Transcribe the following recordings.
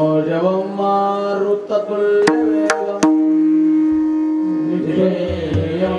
मनोजवं मारुततुल्यवेगं निधेयं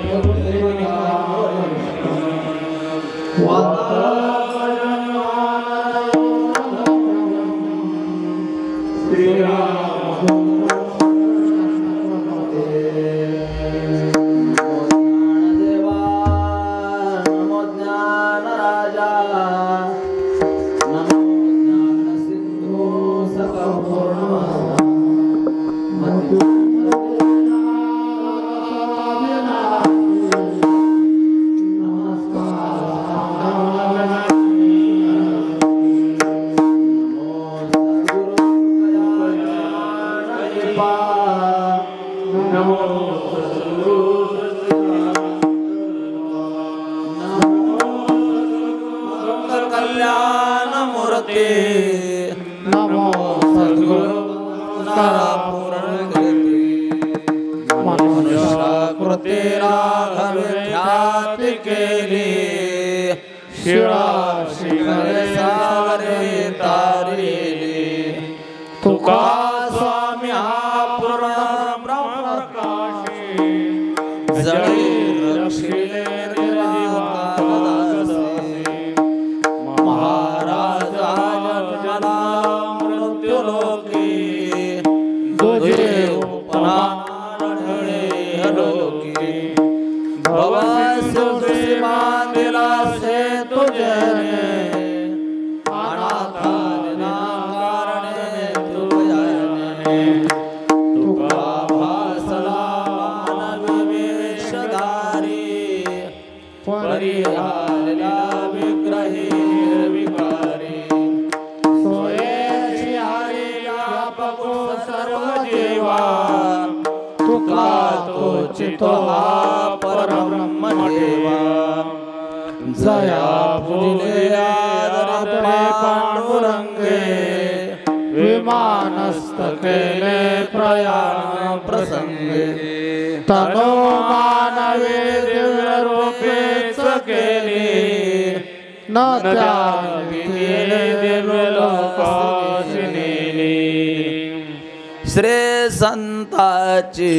श्री संताची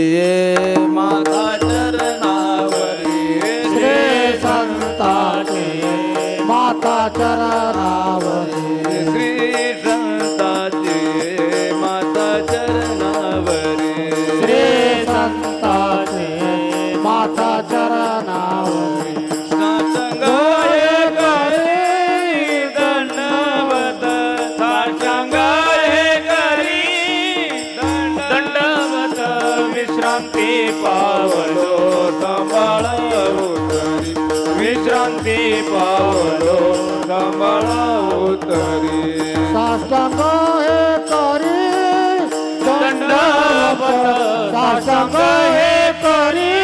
माता चरणावरी श्री संताची माता चरणावरी श्री संताची माता चरणावरी श्री संताची माता चरणावरी साष्टांग हे करी दंडवत साष्टांग हे करी दंडवत विश्रांती पावलो सांभाळा उतरी विश्रांती पावलो सांभाळा उतरी साष्टांग हे करी दंडवत साष्टांग हे करी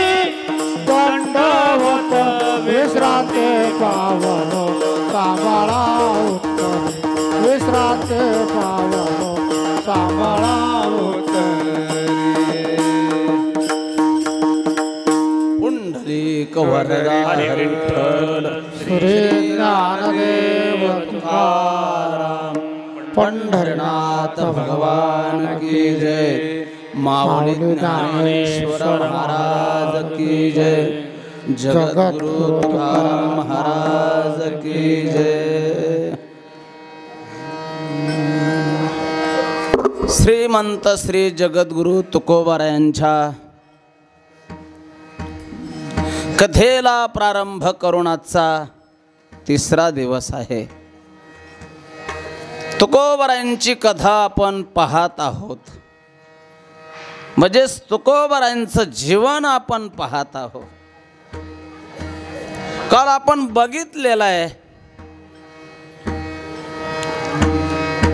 दंडवत विश्रांती पावलो सांभाळा उतरी विश्रांती पावलो सांभाळा वरदा विठ्ठल श्री ज्ञानदेव तुकाराम पंढरनाथ भगवान की जय माऊली ज्ञानेश्वर महाराज की जय जगद्गुरु तुकाराम महाराज की जय। श्रीमंत श्री जगद्गुरु तुकोबारायांच्या कथेला प्रारंभ करून आजचा तिसरा दिवस आहे। तुकोबारायांची कथा आपण पाहत आहोत, म्हणजे तुकोबारायांचं जीवन आपण पाहत आहोत। काल आपण बघितलेलं आहे,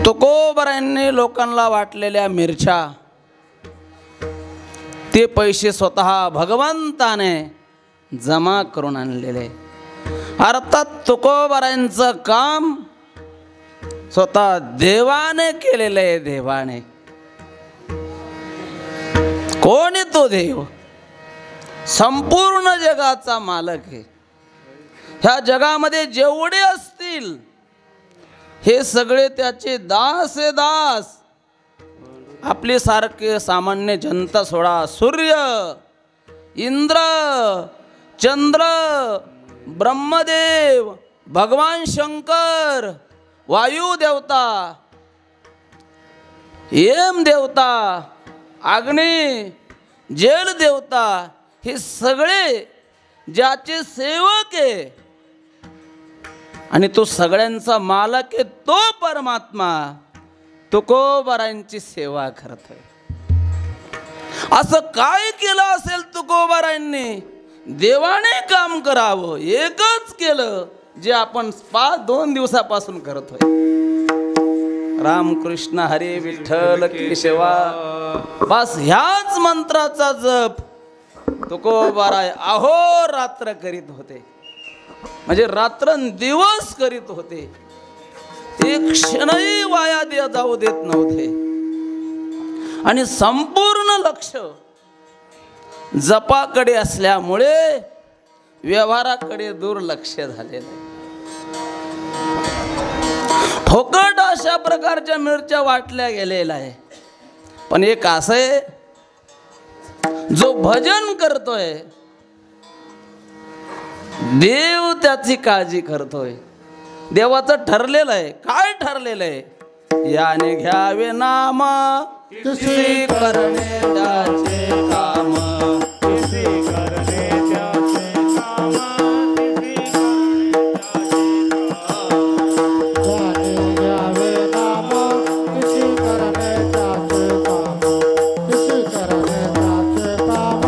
तुकोबारायांनी लोकांना वाटलेल्या मिरच्या ते पैसे स्वतः भगवंताने जमा करून आणलेले। अर्थात तुकोबारायांचं काम स्वतः देवाने केलेलं आहे। देवाने कोण आहे तो देव? संपूर्ण जगाचा मालक आहे। ह्या जगामध्ये जेवढे असतील हे सगळे त्याचे दास आहे, दास। आपली सारखे सामान्य जनता सोडा, सूर्य, इंद्र, चंद्र, ब्रह्मदेव, भगवान शंकर, वायू देवता, यम देवता, अग्नी, जल देवता, हे सगळे ज्याचे सेवक आहे आणि तो सगळ्यांचा मालक आहे, तो परमात्मा तुकोबारायांची सेवा करतोय. असं काय केलं असेल तुकोबारायांनी? देवाने काम करावं एकच केलं, जे आपण 2 दिवसापासून करतोय. रामकृष्ण हरे विठ्ठल केशवा, बस ह्याच मंत्राचा जप तुकोबाराय अहोरात्र करीत होते. म्हणजे रात्रंदिवस करीत होते. एक क्षणही वाया जाऊ देत नव्हते. आणि संपूर्ण लक्ष जपाकडे असल्यामुळे व्यवहाराकडे दुर्लक्ष झालेलं आहे. फुकट अशा प्रकारच्या मिरच्या वाटल्या गेलेल्या आहे. पण एक असं आहे, जो भजन करतोय देव त्याची काळजी करतोय. देवाचं ठरलेलं आहे. काय ठरलेलं आहे? याने घ्यावे नाम तिसी करणे त्याचे काम, तिसी करणे त्याचे काम, याने घ्यावे नाम तिसी करणे त्याचे काम, तिसी करणे त्याचे काम,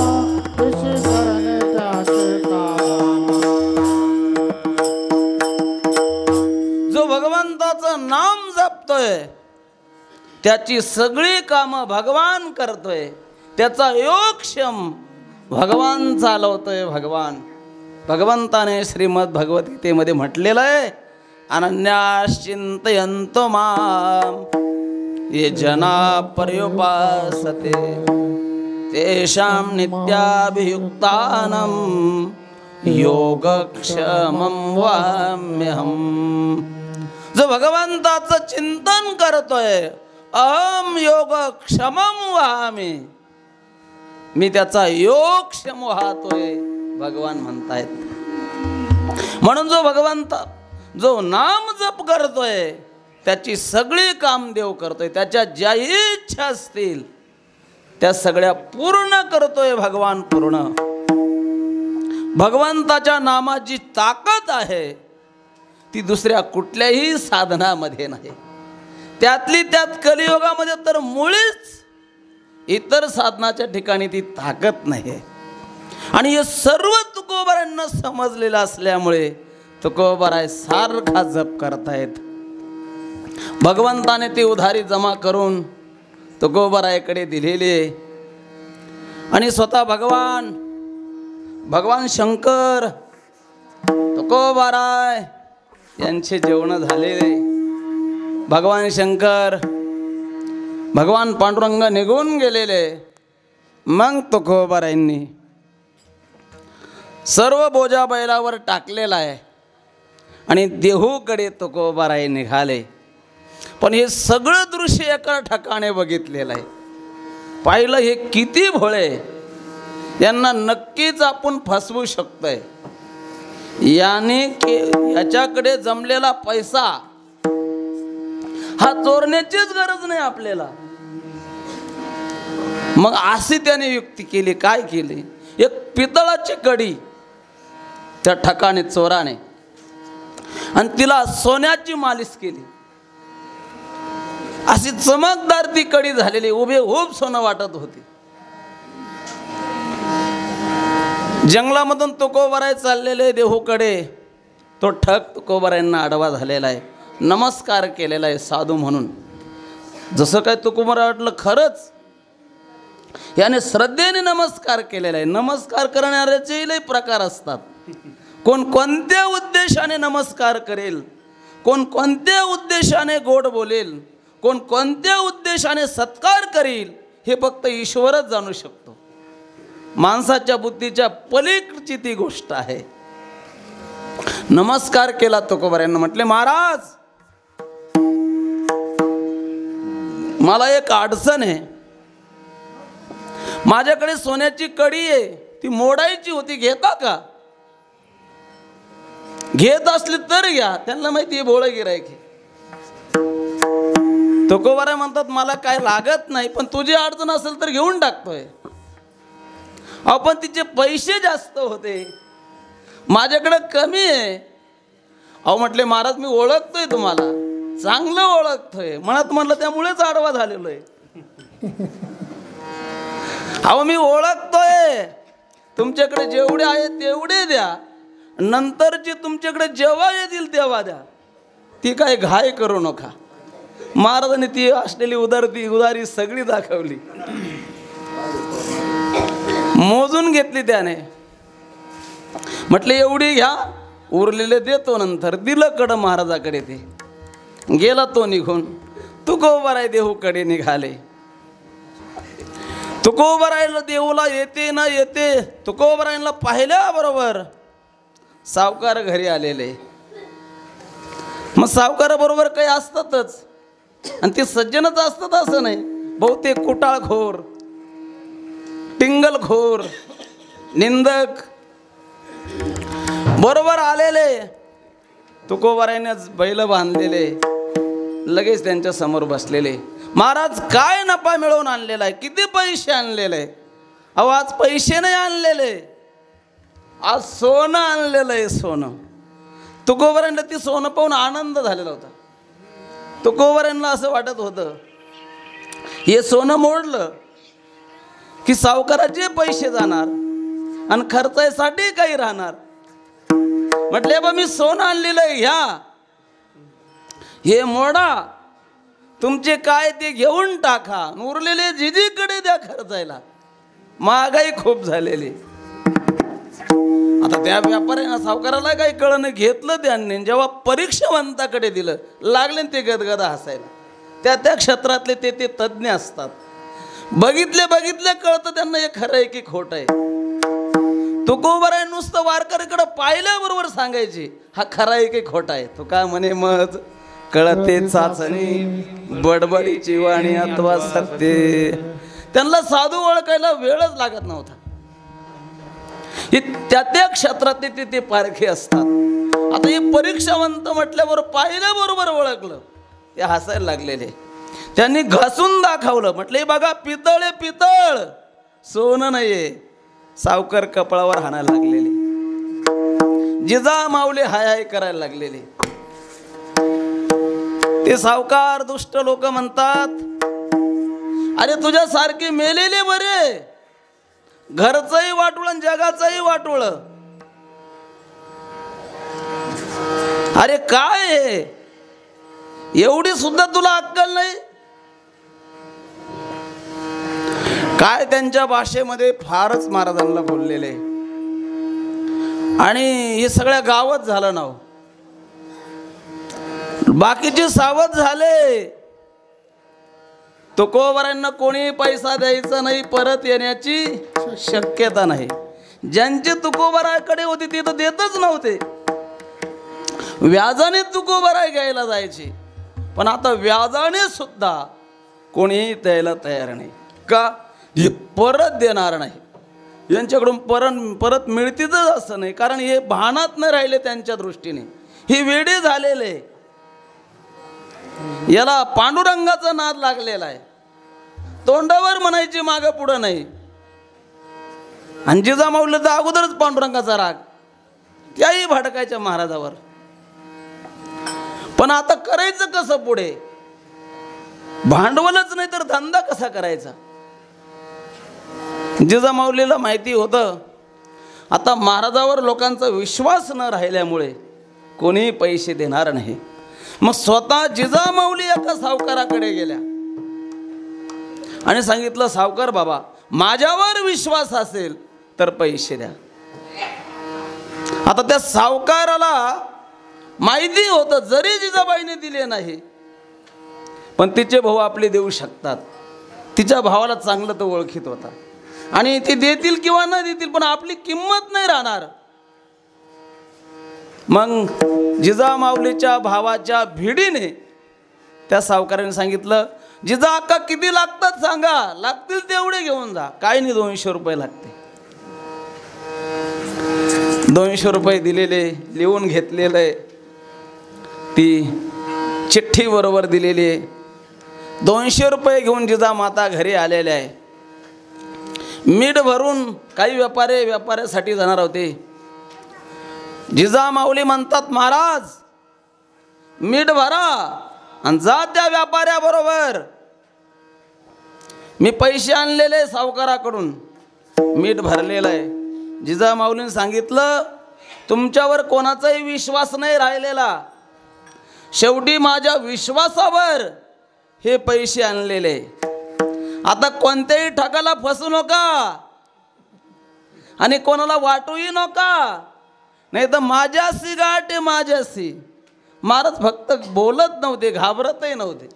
तिसी करणे त्याचे काम. जो भगवंताचं नाम जपतोय त्याची सगळी कामं भगवान करतोय. त्याचा योगक्षम भगवान चालवतोय. भगवंताने श्रीमद भगवद्गीतेमध्ये म्हटलेलं आहे, अनन्याश्चिंतयन्तो माम ये जना पर्युपासते तेषां नित्याभियुक्तानां योगक्षमं वाम्यहम्. जो भगवंताचं चिंतन करतोय, अहम योगक्षमं वहामि, मी त्याचा योगक्षम वाहतोय, भगवान म्हणतायत. म्हणून जो नाम जप करतोय त्याची सगळी काम देव करतोय. त्याच्या ज्या इच्छा असतील त्या सगळ्या पूर्ण करतोय भगवान. पूर्ण भगवंताच्या नामाची ताकद आहे ती दुसऱ्या कुठल्याही साधनामध्ये नाही. त्यातली त्यात कलियुगामध्ये तर मुळीच इतर साधनाच्या ठिकाणी ती ताकद नाही. आणि हे सर्व तुकोबारांना समजलेलं असल्यामुळे तुकोबाराय सारखा जप करतायत. भगवंताने ती उधारी जमा करून तुकोबारायकडे दिलेली आहे. आणि स्वतः भगवान शंकर तुकोबाराय यांचे जेवण झालेले. भगवान शंकर, भगवान पांडुरंग निघून गेलेले. मग तुकोबारायांनी सर्व बोजा बैलावर टाकलेला आहे आणि देहूकडे तुकोबाराय निघाले. पण हे सगळं दृश्य एका ठिकाणी बघितलेलं आहे. पाहिलं हे किती भोळे, यांना नक्कीच आपण फसवू शकतोय. याच्याकडे जमलेला पैसा हा चोरण्याचीच गरज नाही आपल्याला. मग अशी त्याने युक्ती केली. काय केली? एक पितळाची कडी त्या ठिकाणी चोराने, आणि तिला सोन्याची मालिश केली. अशी चमकदार ती कडी झालेली, उभे खूप सोनं वाटत होती. जंगलामधून तुकोबाराय चाललेले देहूकडे. तो ठग तुकोबारायांना आडवा झालेला आहे, नमस्कार केलेला आहे साधू म्हणून. जसं काय तुकोबाराय वाटलं खरंच याने श्रद्धेने नमस्कार केलेला आहे. नमस्कार करणाऱ्याचेही लई प्रकार असतात. कोण कोणत्या उद्देशाने नमस्कार करेल, कोण कोणत्या उद्देशाने गोड बोलेल, कोण कोणत्या उद्देशाने सत्कार करील, हे फक्त ईश्वरच जाणू शकतो. माणसाच्या बुद्धीच्या पलीकडची ती गोष्ट आहे. नमस्कार केला तुकोबारायांना. म्हटले, महाराज मला एक अडचण आहे. माझ्याकडे सोन्याची कडी आहे, ती मोडायची होती, घेता का? घेत असली तर घ्या. त्यांना माहिती आहे भोळं गिरायक. तुकोबाराय म्हणतात मला काय लागत नाही, पण तुझी अडचण असेल तर घेऊन टाकतोय. अहो पण तिचे पैसे जास्त होते, माझ्याकडे कमी आहे. अहो म्हटले महाराज मी ओळखतोय तुम्हाला, चांगलं ओळखतोय. म्हणत म्हणलं त्यामुळेच आडवा झालेलो आहे. अहो मी ओळखतोय, तुमच्याकडे जेवढे आहे तेवढे द्या, नंतरची तुमच्याकडे जेव्हा येतील तेव्हा द्या, ती काय घाय करू नका. महाराजांनी ती असलेली उदारी सगळी दाखवली, मोजून घेतली त्याने. म्हटले एवढी घ्या, उरलेले देतो नंतर. दिलं कडं महाराजाकडे. ते गेला तो निघून. तुकोबाराय देहूकडे निघाले. तुकोबारायला देऊला येते ना येते, तुकोबारायला पाहिल्याबरोबर सावकार घरी आलेले. मग सावकाराबरोबर काही असतातच, आणि ते सज्जनच असतात असं नाही. बहुतेक कुटाळखोर, टिंगलखोर, निंदक बरोबर आलेले. तुकोबारायने बैल बांधलेले, लगेच त्यांच्या समोर बसलेले. महाराज काय नफा मिळवून आणलेला आहे, किती पैसे आणलेले आहे? अहो आज पैसे नाही आणलेले, आज सोनं आणलेलं आहे, सोनं. तुकोबारायला ती सोनं पाहून आनंद झालेला होता. तुकोबारायला असं वाटत होतं हे सोनं मोडलं की सावकाराचे पैसे जाणार आणि खर्चासाठी काही राहणार. म्हटले बा मी सोनं आणलेलं आहे, घ्या, हे मोडा, तुमचे काय ते घेऊन टाका, उरलेले जिजीकडे द्या खर्चायला. महागाई खूप झालेली. आता त्या व्यापाऱ्यानं सावकाराला काही कळलं, घेतलं त्यांनी. जेव्हा परीक्षावंताकडे दिलं, लागले ते गदगदा हसायला. त्या क्षेत्रातले ते तज्ज्ञ असतात. बघितले कळतं त्यांना हे खरं आहे की खोटं आहे. तुकोबाराय नुसतं वारकरीकडे पाहिल्याबरोबर सांगायचे हा खरा आहे की खोटा आहे. तो काय म्हणे मग कळते चाचणी बडबडीची वाणी अथवा सत्य. त्यांना साधू ओळखायला वेळच लागत नव्हता. त्या क्षेत्रातले ते पारखे असतात. आता हे परीक्षावंत म्हटल्यावर पाहिल्याबरोबर ओळखलं, ते हसायला लागलेले. त्यांनी घासून दाखवलं. म्हटले बघा पितळ आहे, पितळ, सोनं नाहीये. सावकार कपाळावर हाणायला लागलेले, जिजा माऊले हाय हाय करायला लागलेले. ते सावकार दुष्ट लोक म्हणतात अरे तुझ्यासारखे मेलेले बरे, घरचंही वाटोळ आणि जगाचंही वाटोळ. अरे काय आहे, एवढी सुद्धा तुला अक्कल नाही. काय त्यांच्या भाषेमध्ये फारच महाराजांना बोललेले. आणि हे सगळ्या गावात झालं नाव. बाकीचे सावध झाले. तुकोबारायांना कोणी पैसा द्यायचा नाही, परत येण्याची शक्यता नाही. ज्यांचे तुकोबाराकडे होते ते तर देतच नव्हते. व्याजाने तुकोबाराय घ्यायला जायचे, पण आता व्याजाने सुद्धा कोणीही द्यायला तयार नाही. का? हे परत देणार नाही. यांच्याकडून परत मिळतीच असं नाही, कारण हे भानात नाही राहिले त्यांच्या दृष्टीने. हे वेडे झालेले. याला पांडुरंगाचा नाद लागलेला आहे. तोंडावर म्हणायची मागं पुढं नाही. आणि जिजामाऊलीचा अगोदरच पांडुरंगाचा राग, त्याही भडकायच्या महाराजावर. पण आता करायचं कसं पुढे? भांडवलच नाही तर धंदा कसा करायचा? जिजामाऊलीला माहिती होतं आता महाराजावर लोकांचा विश्वास न राहिल्यामुळे कोणीही पैसे देणार नाही. मग स्वतः जिजामाऊली एका सावकाराकडे गेल्या आणि सांगितलं, सावकार बाबा, माझ्यावर विश्वास असेल तर पैसे द्या. आता त्या सावकाराला माहिती होतं जरी जिजाबाईने दिले नाही, पण तिचे भाऊ आपले देऊ शकतात. तिच्या भावाला चांगलं तो ओळखीत होता. आणि ते देतील किंवा न देतील, पण आपली किंमत नाही राहणार. मग जिजामाऊलीच्या भावाच्या भिडीने त्या सावकाराने सांगितलं, जिजाक्का किती लागतात सांगा, लागतील तेवढे घेऊन जा. काय नाही 200 रुपये लागते. 200 रुपये दिलेले, लिहून घेतलेलं आहे, ती चिठ्ठी बरोबर दिलेली आहे. 200 रुपये घेऊन जिजामाता घरी आलेले आहे. मीठ भरून काही व्यापाऱ्यासाठी जाणार होते. जिजामाऊली म्हणतात, महाराज मीठ भरा आणि जा त्या व्यापाऱ्याबरोबर. मी पैसे आणलेले सावकाराकडून, मीठ भरलेलं आहे. जिजामाऊलीने सांगितलं, तुमच्यावर कोणाचाही विश्वास नाही राहिलेला, शेवटी माझ्या विश्वासावर हे पैसे आणलेले. आता कोणत्याही ठगाला फसू नका आणि कोणाला वाटूही नका, नाही तर माझ्याशी गाठ माझ्याशी. महाराज फक्त बोलत नव्हते, घाबरतही नव्हते.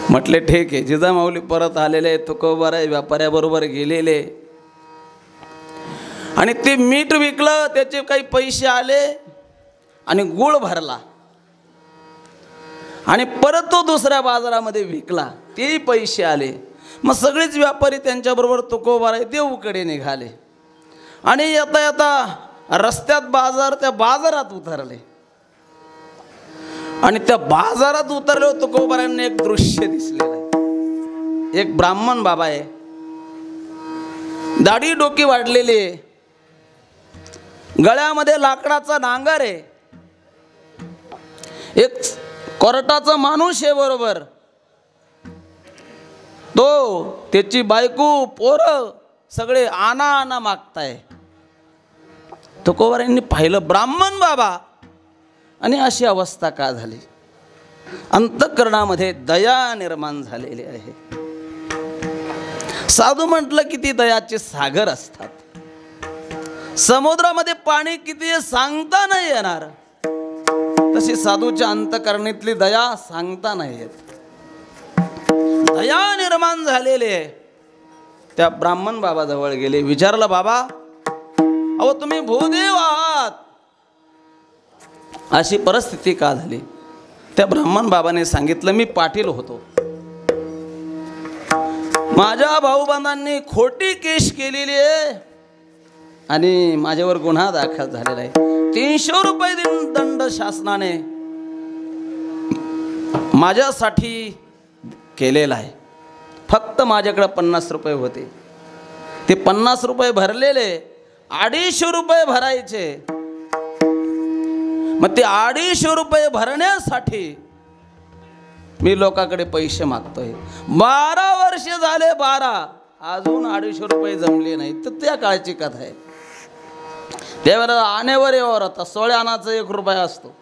म्हटले ठीक आहे. जिजामाऊली परत आलेले, तुकोबाराय व्यापाऱ्याबरोबर गेलेले आणि ते मीठ विकलं, त्याचे काही पैसे आले आणि गुळ भरला आणि परत तो दुसऱ्या बाजारामध्ये विकला, तेही पैसे आले. मग सगळेच व्यापारी त्यांच्याबरोबर तुकोबाराय देऊकडे निघाले आणि येता येता रस्त्यात त्या बाजारात उतरले आणि त्या बाजारात उतरले तुकोबारायांना एक दृश्य दिसलेलं आहे. एक ब्राह्मण बाबा आहे, दाढी डोकी वाढलेली आहे, गळ्यामध्ये लाकडाचा नांगर आहे, एक कोर्टाचा माणूस आहे बरोबर, तो त्याची बायको पोरं सगळे आना मागताय. तुकोबारायांनी पाहिलं ब्राह्मण बाबा, आणि अशी अवस्था का झाली. अंतःकरणामध्ये दया निर्माण झालेली आहे. साधू म्हटलं किती दयाचे सागर असतात. समुद्रामध्ये पाणी किती सांगता नाही येणार, तशी साधूच्या अंतःकरणातली दया सांगता नाही येत. दया निर्माण झालेले त्या ब्राह्मण बाबा जवळ गेले. विचारलं, बाबा अहो तुम्ही भूदेव आहात, अशी परिस्थिती का झाली. त्या ब्राह्मण बाबाने सांगितलं, मी पाटील होतो, माझ्या भाऊबंधांनी खोटी केस केलेली आहे आणि माझ्यावर गुन्हा दाखल झालेला आहे. 300 रुपये दंड शासनाने माझ्यासाठी केलेला आहे. फक्त माझ्याकडे 50 रुपये होते, ते 50 रुपये भरलेले, 250 रुपये भरायचे. मग ते 250 रुपये भरण्यासाठी मी लोकांकडे पैसे मागतोय. 12 वर्ष झाले, 12 अजून 250 रुपये जमले नाही. तर त्या काळची कथा आहे. त्यावेळेला आण्यावर यावर होता, 16 आण्याचा 1 रुपया असतो.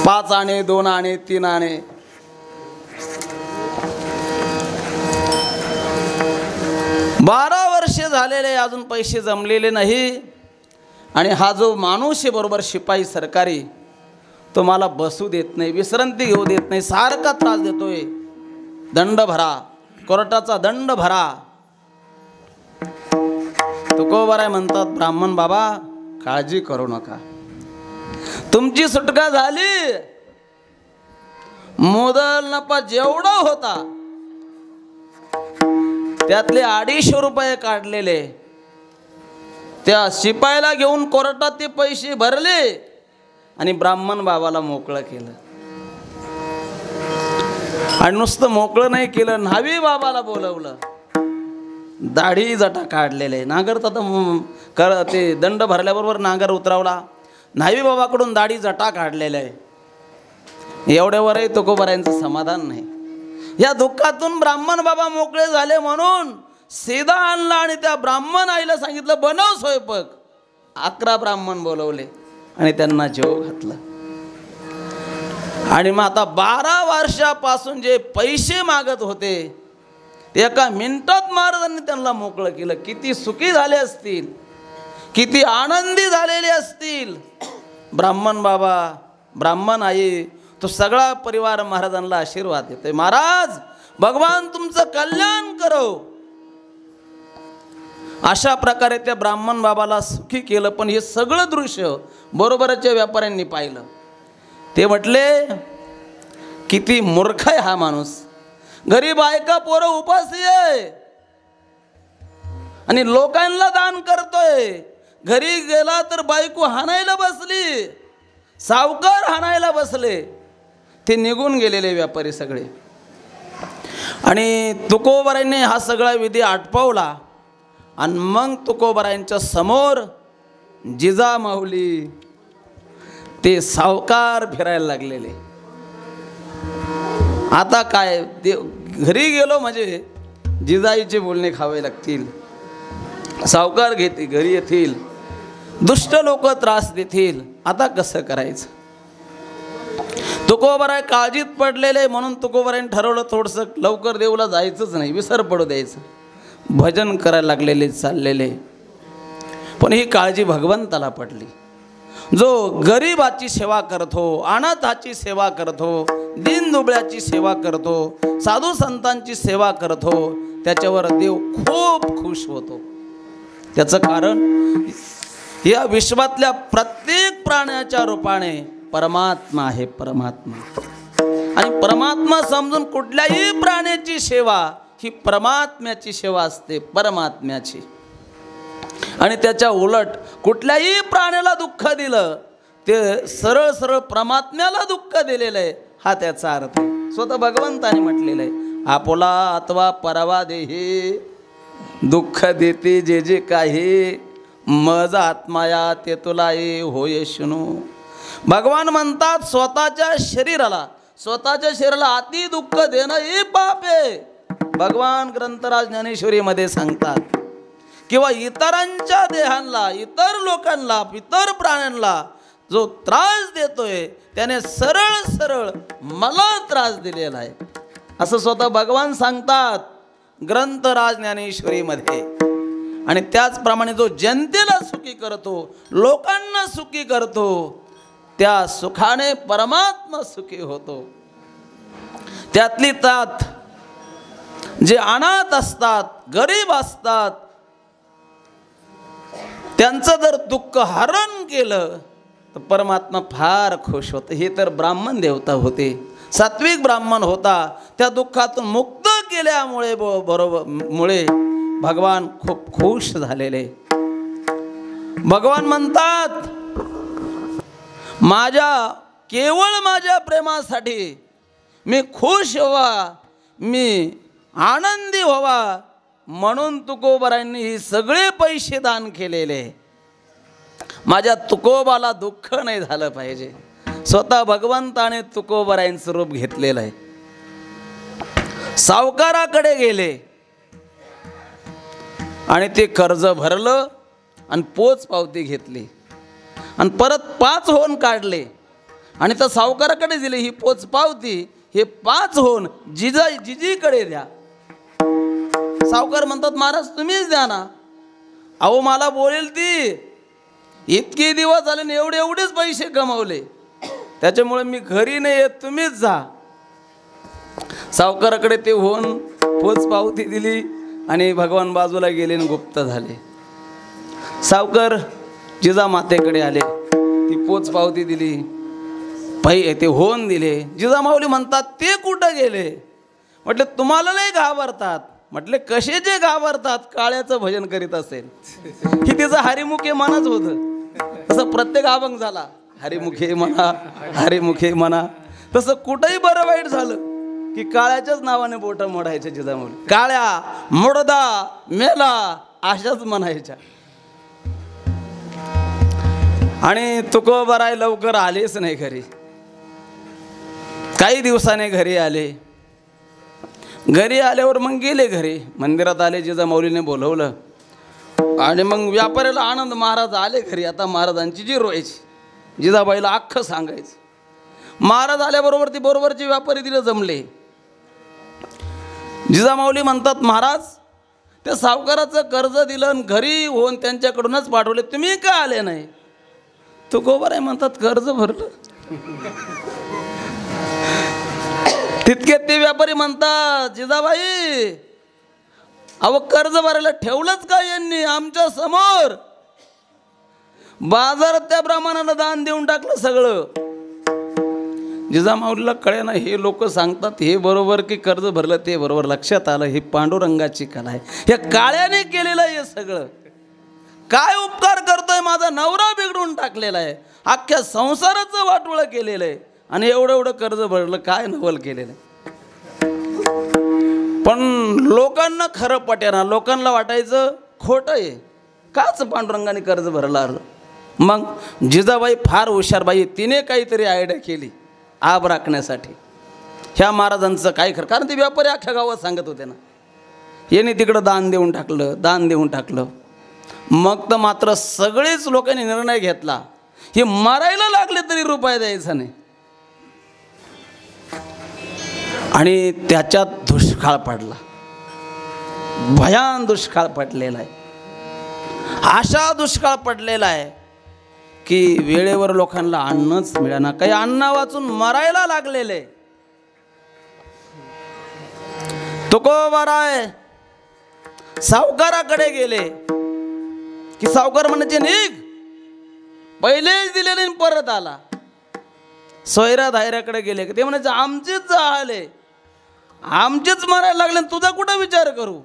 5 आणे, 2 आणे, 3 आणे. बारा वर्ष झालेले, अजून पैसे जमलेले नाही. आणि हा जो माणूस आहे बरोबर शिपाई सरकारी, तो मला बसू देत नाही, विश्रांती घेऊ देत नाही, सारखा त्रास देतोय. दंड भरा, कोर्टाचा दंड भरा. तुकोबाराय म्हणतात, ब्राह्मण बाबा काळजी करू नका, तुमची सुटका झाली. मोदल नफा जेवढा होता त्यातले 250 रुपये काढलेले, त्या शिपायाला घेऊन कोर्टात ते पैसे भरले आणि ब्राह्मण बाबाला मोकळं केलं. आणि नुसतं मोकळं नाही केलं, न्हावी बाबाला बोलवलं. दाढी जटा काढलेले, नांगर तर ते दंड भरल्याबरोबर नांगर उतरवला. न्हावी बाबाकडून दाढी जटा काढलेल्या आहे. एवढ्यावरही तुकोबारायांचं समाधान नाही. या दुःखातून ब्राह्मण बाबा मोकळे झाले म्हणून सीधा आणला आणि त्या ब्राह्मण आईला सांगितलं, बनव स्वयंपाक. 11 ब्राह्मण बोलवले आणि त्यांना जेव घातलं. आणि मग आता 12 वर्षापासून जे पैसे मागत होते ते एका मिनिटात महाराजांनी त्यांना मोकळं केलं. किती सुखी झाले असतील, किती आनंदी झालेले असतील. ब्राह्मण बाबा, ब्राह्मण आई, तो सगळा परिवार महाराजांना आशीर्वाद देतोय. महाराज भगवान तुमचं कल्याण करो. अशा प्रकारे त्या ब्राह्मण बाबाला सुखी केलं. पण हे सगळं दृश्य बरोबरच्या व्यापाऱ्यांनी पाहिलं. ते म्हटले किती मूर्ख आहे हा माणूस, घरी बायका पोरं उपासी आहे आणि लोकांना दान करतोय, घरी गेला तर बायको हाणायला बसली, सावकार हाणायला बसले. ते निघून गेलेले व्यापारी सगळे. आणि तुकोबारायांनी हा सगळा विधी आटपावला आणि मग तुकोबारायांच्या समोर जिजामाऊली ते सावकार फिरायला लागलेले. आता काय घरी गेलो म्हणजे जिजाईचे बोलणे खावे लागतील, सावकार घेते घरी येतील, दुष्ट लोक त्रास देतील, आता कसं करायचं. तुकोबाराय काळजीत पडलेले म्हणून तुकोबारायांनी ठरवलं थोडंसं लवकर देऊला जायचंच नाही, विसर पडू द्यायचं. भजन करायला लागलेले चाललेले, पण ही काळजी भगवंताला पडली. जो गरीबाची सेवा करतो, अनाथाची सेवा करतो, दीनदुबळ्याची सेवा करतो, साधू संतांची सेवा करतो, त्याच्यावर देव खूप खुश होतो. त्याचं कारण या विश्वातल्या प्रत्येक प्राण्याच्या रूपाने परमात्मा आहे. परमात्मा आणि परमात्मा समजून कुठल्याही प्राण्याची सेवा ही परमात्म्याची सेवा असते, परमात्म्याची. आणि त्याच्या उलट कुठल्याही प्राण्याला दुःख दिलं ते सरळ सरळ परमात्म्याला दुःख दिलेलं आहे, हा त्याचा अर्थ आहे. स्वतः भगवंताने म्हटलेलं आहे, आपुला अथवा परवा देही दुःख देते जे जे काही, मज आत्माया ते तुला ये होय शुनू. भगवान म्हणतात स्वतःच्या शरीराला अति दुःख देणं हे पाप आहे. भगवान ग्रंथराज ज्ञानेश्वरीमध्ये सांगतात किंवा इतरांच्या देहांना, इतर लोकांना, इतर प्राण्यांना जो त्रास देतोय त्याने सरळ सरळ मला त्रास दिलेला आहे, असं स्वतः भगवान सांगतात ग्रंथराज ज्ञानेश्वरीमध्ये. आणि त्याचप्रमाणे जो जनतेला सुखी करतो, लोकांना सुखी करतो, त्या सुखाने परमात्मा सुखी होतो. त्यातली त्यात जे अनाथ असतात, गरीब असतात, त्यांचं जर दुःख हरण केलं तर परमात्मा फार खुश होतं. हे तर ब्राह्मण देवता होते, सात्विक ब्राह्मण होता, त्या दुःखातून मुक्त केल्यामुळे मुळे भगवान खूप खुश झालेले. भगवान म्हणतात केवळ माझ्या प्रेमासाठी मी खुश व्हावा, मी आनंदी व्हावा म्हणून तुकोबारायांनी ही सगळे पैसे दान केलेले. माझ्या तुकोबाला दुःख नाही झालं पाहिजे. स्वतः भगवंताने तुकोबारायांचं रूप घेतलेलं आहे. सावकाराकडे गेले आणि ते कर्ज भरलं आणि पोच पावती घेतली आणि परत 5 होन काढले आणि त्या सावकाराकडे दिले. ही पोच पावती, हे 5 होन जिजीकडे द्या. सावकार म्हणतात महाराज तुम्हीच द्या ना. अहो मला बोलेल ती, इतके दिवस झाले एवढेच पैसे कमावले, त्याच्यामुळे मी घरी नाही येत, तुम्हीच जा. सावकाराकडे ते होऊन पोच पावती दिली आणि भगवान बाजूला गेले आणि गुप्त झाले. सावकार जिजामातेकडे आले, ती पोच पावती दिली, ते होऊन दिले. जिजामाऊली म्हणतात ते कुठं गेले? म्हटले तुम्हाला नाही घाबरतात. म्हटले कशाचे घाबरतात? काळ्याचं भजन करीत असेल. ही तिचं हरिमुखे मनच होतं. तसं प्रत्येक अभंग झाला हरिमुखे म्हणा, हरिमुखे म्हणा. तसं कुठंही बरं वाईट झालं की काळ्याच्याच नावाने बोटं मोडायचे. जिजामाऊली काळ्या, मुडदा, मेला अशाच म्हणायच्या. आणि तुकोबाराय लवकर आलेच नाही घरी. काही दिवसाने घरी आले. घरी आल्यावर मग गेले घरी, मंदिरात आले, जिजामाऊलीने बोलवलं आणि मग व्यापाऱ्याला आनंद. महाराज आले घरी, आता महाराजांची जी रोयची. जिजाबाईला अख्खं सांगायचं. महाराज आल्याबरोबर ती बरोबरचे व्यापारी तिला जमले. जिजामाऊली म्हणतात महाराज त्या सावकाराचं कर्ज दिलं आणि घरी होऊन त्यांच्याकडूनच पाठवले, तुम्ही का आले नाही? तुकोबाराय म्हणतात कर्ज भरलं. तितके ते व्यापारी म्हणतात जिजाबाई अहो कर्ज भरायला ठेवलंच का यांनी आमच्या समोर? बाजारात त्या प्रमाणाला दान देऊन टाकलं सगळं. जिजामाऊलीला कळे ना, हे लोक सांगतात हे बरोबर की कर्ज भरलं ते बरोबर. लक्षात आलं ही पांडुरंगाची कला आहे. हे काळ्याने केलेलं आहे हे सगळं. काय उपकार करतोय, माझा नवरा बिघडून टाकलेला आहे, अख्ख्या संसाराचं वाटोळं केलेलं आहे, आणि एवढं एवढं कर्ज भरलं, काय नवल केलेलं आहे. पण लोकांना खरं पटेना, लोकांना वाटायचं खोटं आहे. काच पांडुरंगाने कर्ज भरलं. मग जिजाबाई फार हुशारबाई, तिने काहीतरी आयडिया केली आब राखण्यासाठी. ह्या महाराजांचं काय खरं, कारण ते व्यापारी अख्ख्या गावात सांगत होते ना, याने तिकडं दान देऊन टाकलं, दान देऊन टाकलं. मग तर मात्र सगळेच लोकांनी निर्णय घेतला, हे मारायला लागले तरी रुपये द्यायचा नाही. आणि त्याच्यात दुष्काळ पडला, भयान दुष्काळ पडलेला आहे. अशा दुष्काळ पडलेला आहे की वेळेवर लोकांना अन्नच मिळेना, काही अन्न वाचून मरायला लागलेले. तुकोबाराय सावकाराकडे गेले की सावकार म्हणायचे निघ, पहिलेच दिलेले परत आला. सोयरा धायऱ्याकडे गेले की ते म्हणायचे आमचीच जाळे, आमचीच मारायला लागले, तुझा कुठं विचार करू.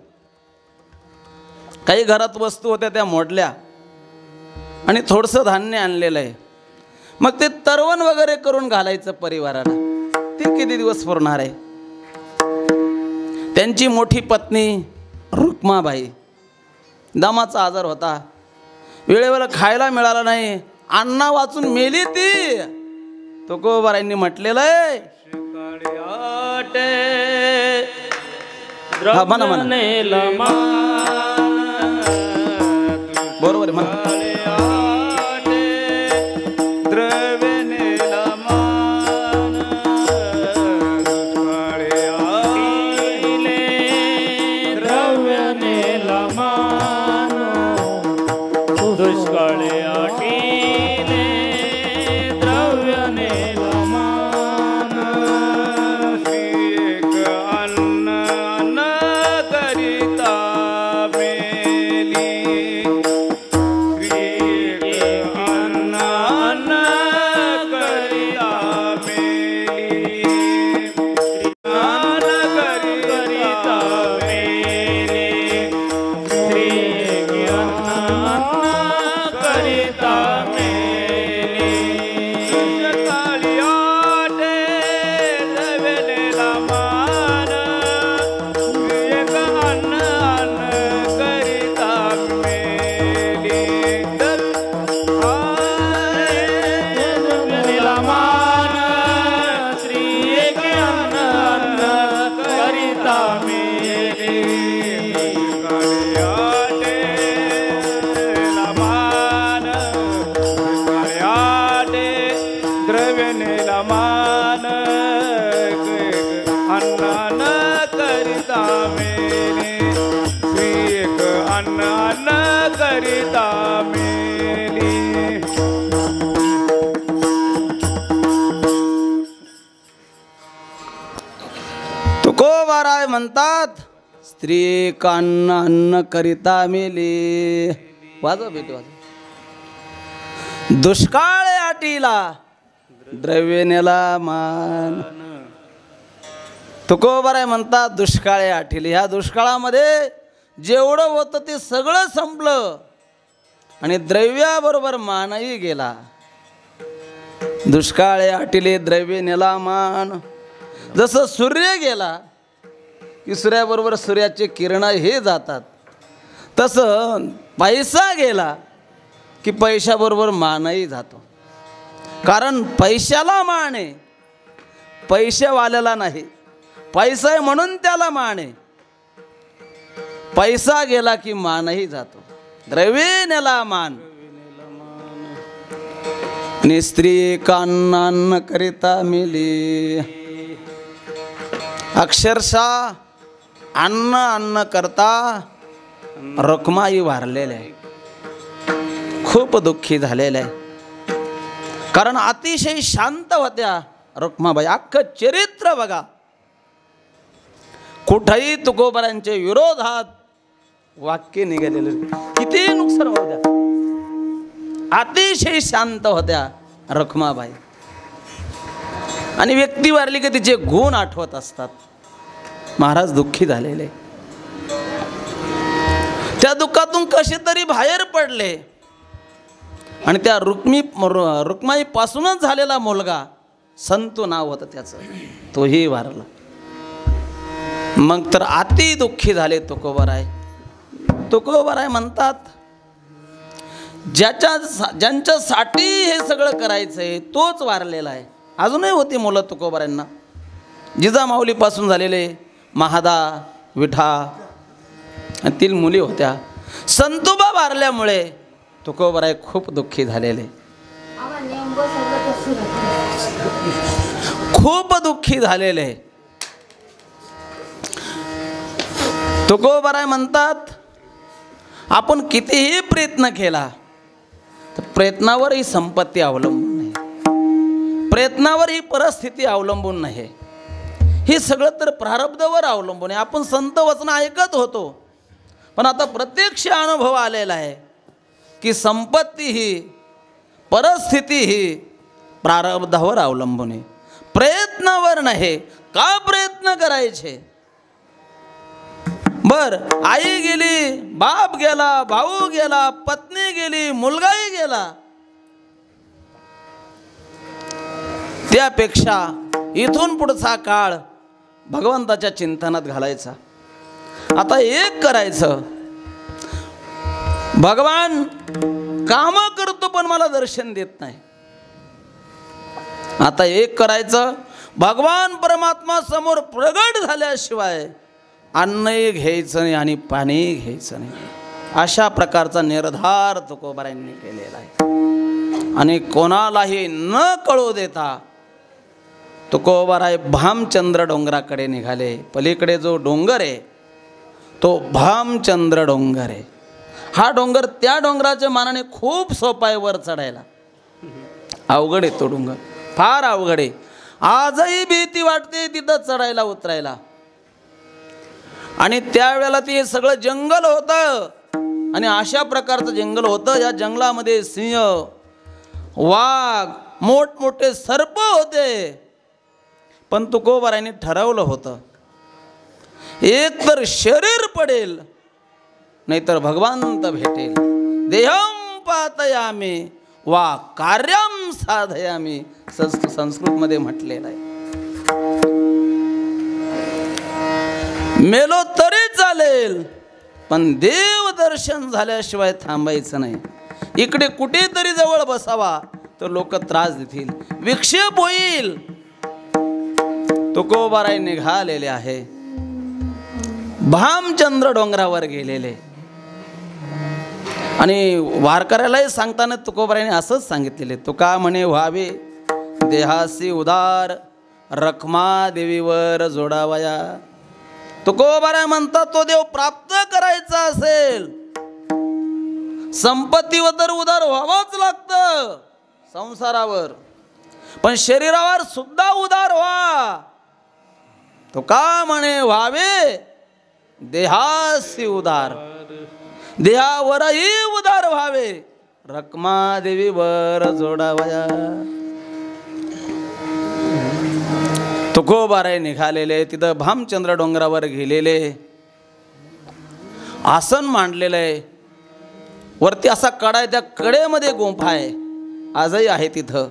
काही घरात वस्तू होत्या त्या मोडल्या आणि थोडंसं धान्य आणलेलं आहे. मग ते तरवण वगैरे करून घालायचं परिवाराला, ते किती दिवस पुरणार आहे. त्यांची मोठी पत्नी रुक्माबाई, दमाचा आजार होता, वेळेवर खायला मिळालं नाही, अन्ना वाचून मेली ती. तुकोबारायांनी म्हटलेलं आहे, म्हणा बरोबर म्हणा. तुकोबाराय म्हणतात स्त्री एक अन्न अन्न करिता मेली. वाजव बेटी वाजव. दुष्काळ आटीला द्रव्य नेला मान. तुकोबाराय म्हणतात दुष्काळ आटीली. ह्या दुष्काळामध्ये जेवढं होतं ते सगळं संपलं आणि द्रव्याबरोबर मानही गेला. दुष्काळ आटीले द्रव्य नेला मान. जसं सूर्य गेला की सूर्याबरोबर सूर्याचे किरण हे जातात, तसं पैसा गेला की पैशाबरोबर मानही जातो. कारण पैशाला मान आहे, पैशावाल्याला नाही. पैसा आहे म्हणून त्याला मान आहे. पैसा गेला की मानही जातो. द्रव्य नेला मान. आणि स्त्री एकान्न अन्न करिता मेली. अक्षरशः अन्न अन्न करता रुक्माई वारलेले आहे. खूप दुःखी झालेले आहे. कारण अतिशय शांत होत्या रुक्माबाई. अख्खं चरित्र बघा, कुठेही तुकोबारांच्या विरोधात वाक्य निघालेले, किती नुकसान होऊ द्या, अतिशय शांत होत्या रुक्माबाई. आणि व्यक्ती वारली की तिचे गुण आठवत असतात. महाराज दुःखी झालेले, त्या दुःखातून कसे तरी बाहेर पडले आणि त्या रुक्माईपासूनच झालेला मुलगा संतू नाव होतं त्याचं, तोही वारला. मग तर अति दुःखी झाले तुकोबराय. तुकोबराय म्हणतात, ज्यांच्यासाठी हे सगळं करायचंय तोच वारलेला आहे. अजूनही होती मुलं तुकोबरायांना, जिजामाऊलीपासून झालेले महादा, विठा आणि 3 मुली होत्या. संतोबा वारल्यामुळे तुकोबराय खूप दुःखी झालेले, खूप दुःखी झालेले. तुकोबराय म्हणतात, आपण कितीही प्रयत्न केला तर प्रयत्नावर ही संपत्ती अवलंबून नाही, प्रयत्नावर ही परिस्थिती अवलंबून नाही, हे सगळं तर प्रारब्धावर अवलंबून आहे. आपण संत वचन ऐकत होतो, पण आता प्रत्यक्ष अनुभव आलेला आहे की संपत्ती ही, परिस्थिती ही प्रारब्धावर अवलंबून आहे, प्रयत्नावर नाही. का प्रयत्न करायचे? बर, आई गेली, बाप गेला, भाऊ गेला, पत्नी गेली, मुलगाही गेला, त्यापेक्षा इथून पुढचा काळ भगवंताच्या चिंतनात घालायचा. आता एक करायचं, भगवान काम करतो पण मला दर्शन देत नाही. आता एक करायचं, भगवान परमात्मा समोर प्रगट झाल्याशिवाय अन्नही घ्यायचं नाही आणि पाणीही घ्यायचं नाही. अशा प्रकारचा निर्धार तुकोबरायांनी केलेला आहे. आणि कोणालाही न कळू देता तुकोबराय भामचंद्र डोंगराकडे निघाले. पलीकडे जो डोंगर आहे तो भामचंद्र डोंगर आहे. हा डोंगर त्या डोंगराच्या मानाने खूप सोपा आहे वर चढायला. अवघड आहे तो डोंगर, फार अवघड आहे. आजही भीती वाटते तिथं चढायला उतरायला. आणि त्यावेळेला ते सगळं जंगल होतं आणि अशा प्रकारचं जंगल होतं. या जंगलामध्ये सिंह, वाघ, मोठमोठे सर्प होते. पण तुकोबरायांनी ठरवलं होतं, एक तर शरीर पडेल नाहीतर भगवंत भेटेल. देहं पातयामी वा कार्यं साधयामी, संस्कृतमध्ये म्हटलेलं आहे. मेलो तरी चालेल पण देव दर्शन झाल्याशिवाय थांबायचं नाही. इकडे कुठेतरी जवळ बसावा तर लोक त्रास देतील, विक्षेप होईल. तुकोबराय निघालेले आहे, भामचंद्र डोंगरावर गेलेले. आणि वारकऱ्यालाही सांगताना तुकोबरायांनी असंच सांगितलेले, तुका म्हणे व्हावे देहासी उदार, रखमा देवीवर जोडावया. तुकोबराय म्हणतात, तो देव प्राप्त करायचा असेल संपत्तीवर तर उदार व्हावंच लागतं संसारावर, पण शरीरावर सुद्धा उदार व्हा. तो का म्हणे व्हावे देहासी उदार, देहावरही उदार व्हावे, रखमा देवीवर जोडावया. तुकोबराय निघालेले, तिथं भामचंद्र डोंगरावर गेलेले, आसन मांडलेलं आहे. वरती असा कडा आहे, त्या कडेमध्ये गुंफा आहे, आजही आहे तिथं.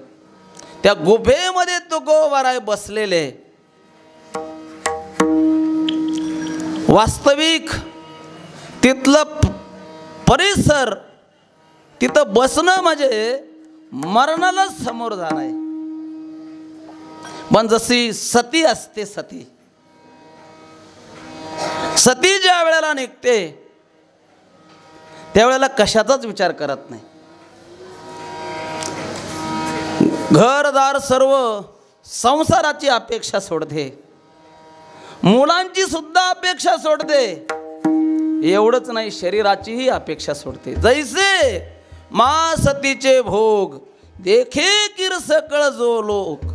त्या गुफेमध्ये तुकोबराय बसलेले. वास्तविक तिथलं परिसर, तिथं बसणं म्हणजे मरणालाच समोर जाणं आहे. पण जशी सती असते, सती ज्या वेळेला निघते त्यावेळेला कशाचाच विचार करत नाही. घरदार सर्व संसाराची अपेक्षा सोडते, मुलांची सुद्धा अपेक्षा सोडते. एवढंच नाही, शरीराचीही अपेक्षा सोडते. जैसे मा सतीचे भोग देखे किरसकळ जो लोक,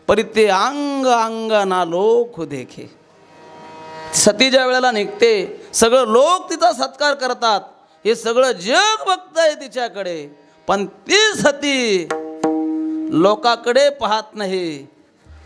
परिते अंग अंगना लोक देखे. सती ज्या वेळेला निघते सगळं लोक तिचा सत्कार करतात, हे सगळं जग बघतंय तिच्याकडे. पण ती सती लोकाकडे पाहत नाही,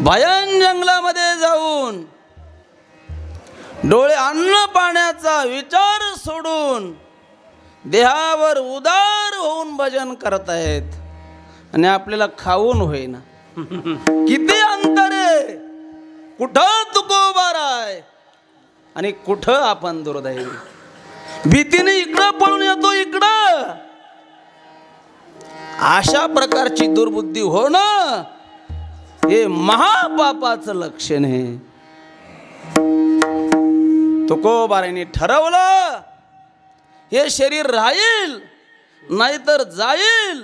भयान जंगलामध्ये जाऊन डोळे अन्न पाण्याचा विचार सोडून देहावर उदार होऊन भजन करतायत आणि आपल्याला खाऊन होईना. किती अंतर आहे. कुठं तुकोबारा आहे आणि कुठं आपण दुर्दैवी. भीतीने इकडं पळून येतो इकडं. अशा प्रकारची दुर्बुद्धी होणं हे महापापाचं लक्षण आहे. तुकोबाराने ठरवलं हे शरीर राहील नाहीतर जाईल,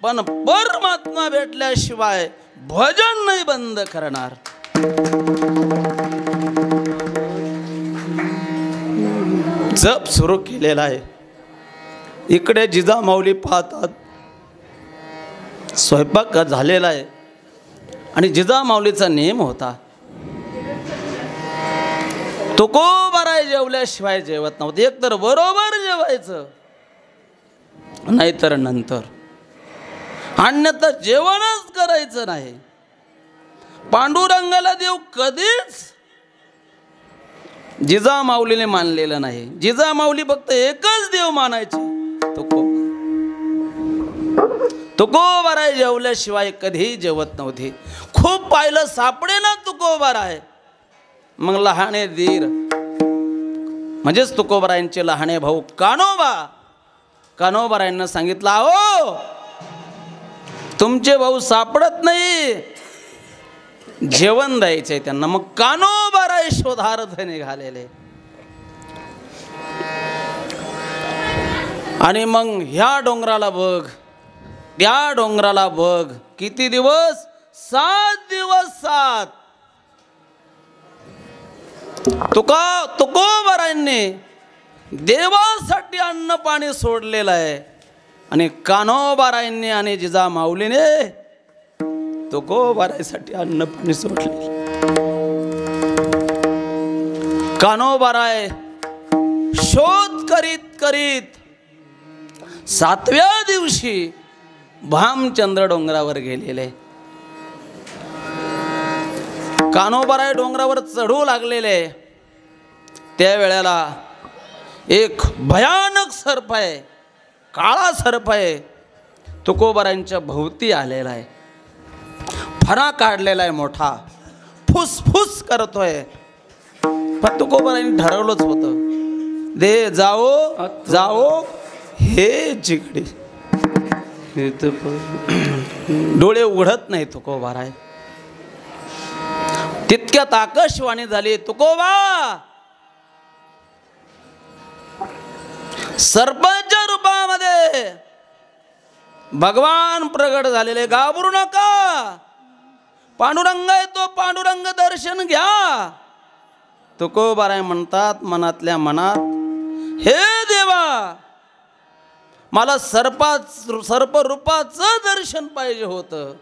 पण परमात्मा भेटल्याशिवाय भजन नाही बंद करणार. जप सुरू केलेला आहे. इकडे जिजामाऊली पाहतात. स्वयंपाक झालेला आहे आणि जिजामाऊलीचा नियम होता तुकोबाराय जेवल्याशिवाय जेवत नव्हते. एक तर बरोबर जेवायचं नाहीतर नंतर, अन्यथा जेवणच करायचं नाही. पांडुरंगाला देव कधीच जिजामाऊलीने मानलेलं नाही. जिजामाऊली फक्त एकच देव मानायचे, तुकोबाराय जेवल्याशिवाय कधीही जेवत नव्हते. खूप पाहिलं सापडे ना तुकोबाराय. मग लहाने दीर म्हणजेच तुकोबारायांचे लहाने भाऊ कान्होबारायांना सांगितलं, अहो तुमचे भाऊ सापडत नाही, जेवण द्यायचंय त्यांना. मग कान्होबाराय शोधार्थ निघालेले आणि मग ह्या डोंगराला बघ त्या डोंगराला बघ. किती दिवस? 7 दिवस 7. तुकोबारायांनी देवासाठी अन्न पाणी सोडलेलं आहे आणि कान्होबारायांनी आणि जिजामाऊलीने तुकोबारायसाठी अन्न पाणी सोडले. कान्होबाराय शोध करीत करीत 7व्या दिवशी भामचंद्र डोंगरावर गेलेले. कान्होबाराय डोंगरावर चढू लागलेले. त्यावेळेला एक भयानक सर्प आहे, काळा सर्प आहे, तुकोबारायांच्या भोवती आलेला आहे. फणा काढलेला आहे मोठा, फुसफुस करतोय. पण तुकोबारायांनी ठरवलंच होतं, दे जाओ हे जिगडी. डोळे उघडत नाही तुकोबाराय. तितक्यात आकाशवाणी झाली, तुकोबा सर्पाच्या रूपामध्ये भगवान प्रगट झालेले, घाबरू नका, पांडुरंग आहे तो, पांडुरंग दर्शन घ्या. तुकोबाराय म्हणतात मनातल्या मनात, हे देवा मला सर्प रूपाचं दर्शन पाहिजे होतं,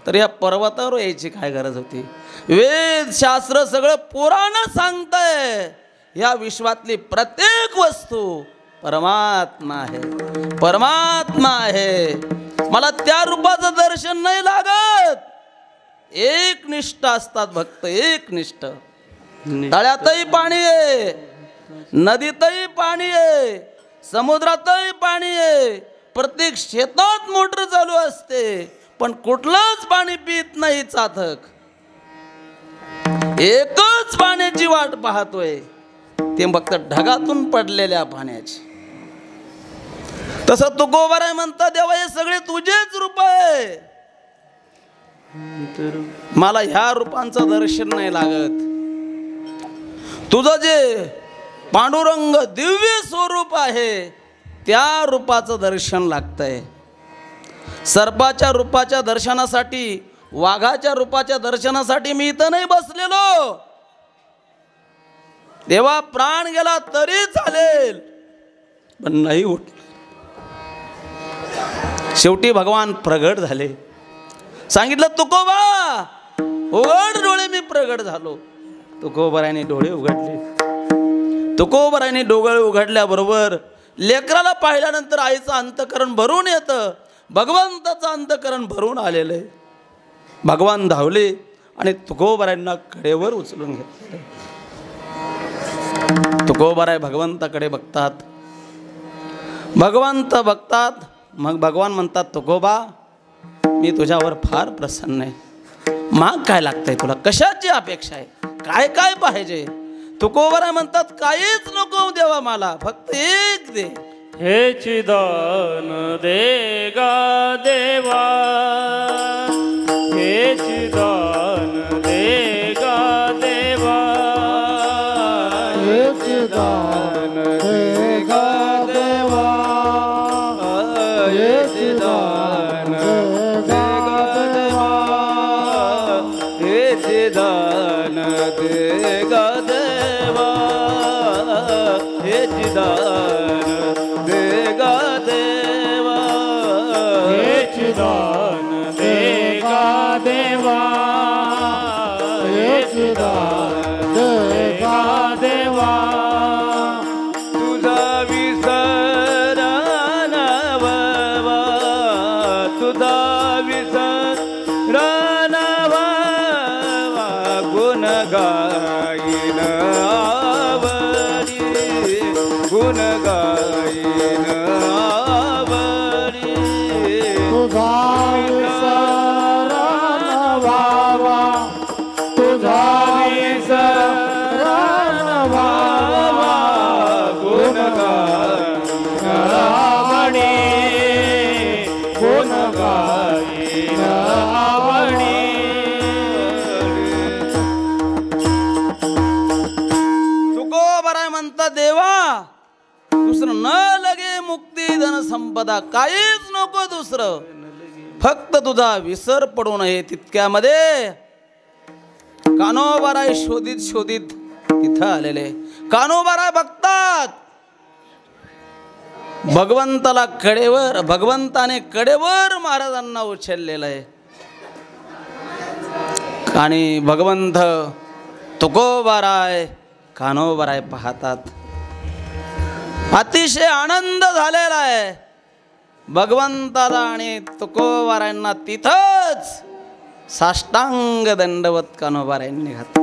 तर या पर्वतावर यायची काय गरज होती. वेद शास्त्र सगळं पुराण सांगतंय या विश्वातली प्रत्येक वस्तू परमात्मा आहे, परमात्मा आहे. मला त्या रूपाचं दर्शन नाही लागत. एकनिष्ठ असतात भक्त, एकनिष्ठ. तळ्यातही पाणी आहे, नदीतही पाणी आहे, समुद्रातही पाणी आहे, प्रत्येक शेतात मोटर चालू असते, पण कुठलंच पाणी पित नाही चातक. एकच पाण्याची वाट पाहतोय, ते फक्त ढगातून पडलेल्या पाण्याची. तसं तुकोबाराय म्हणता, देवा हे सगळे तुझेच रूप आहे, मला ह्या रूपांचं दर्शन नाही लागत. तुझं जे पांडुरंग दिव्य स्वरूप आहे त्या रूपाचं दर्शन लागतंय. सर्पाच्या रूपाच्या दर्शनासाठी, वाघाच्या रूपाच्या दर्शनासाठी मी इथं नाही बसलेलो. देवा प्राण गेला तरी चालेल, पण नाही उठला. शेवटी भगवान प्रगट झाले. सांगितलं, तुकोबा उघड डोळे, मी प्रगट झालो. तुकोबारायांनी डोळे उघडले. तुकोबारायांनी डोळे उघडल्याबरोबर लेकराला पाहिल्यानंतर आईचं अंतकरण भरून येतं, भगवंताचं अंतकरण भरून आलेलं आहे. भगवान धावले, आणि तुकोबारायांना कडेवर उचलून घेतलं. तुकोबाराय भगवंताकडे बघतात. भगवंत बघतात. मग भगवान म्हणतात, तुकोबा मी तुझ्यावर फार प्रसन्न आहे. माग काय लागतंय तुला? कशाची अपेक्षा आहे? काय काय पाहिजे? तुकोबाराय म्हणतात, काहीच नको देवा मला, फक्त एक दे. हेची दान दे गा देवा, हेची दान दे गा देवा, हेची दान दे गा देवा, हेची दान दे गा देवा, हेची दान दे गा देवा, हेची दान दे गा देवा, हेची दान दे गा देवा, हेची दान दे गा देवा. तुझा विसरण बाबा, तुझा विसरण बाबा, गुण गाईन आवडी, गुण गाईन आवडी. तुझा विसरण व्हावा, तुझा विसरण व्हावा, गुण गाईन आवडी, गुण गाईन आवडी. तुकोबाराय म्हणता, देवा दुसरं न लगे मुक्ती धन संपदा, काहीच नको दुसरं, फक्त तुझा विसर पडू नये. तितक्यामध्ये कान्होबाराय शोधित शोधित तिथं आलेले. कान्होबाराय बघतात भगवंताला कडेवर, भगवंताने कडेवर महाराजांना उचललेलं आहे. आणि भगवंत तुकोबाराय कान्होबाराय पाहतात. अतिशय आनंद झालेला आहे भगवंताला आणि तुकोबारायांना. तिथंच साष्टांग दंडवत कान्होबारायांनी घातला.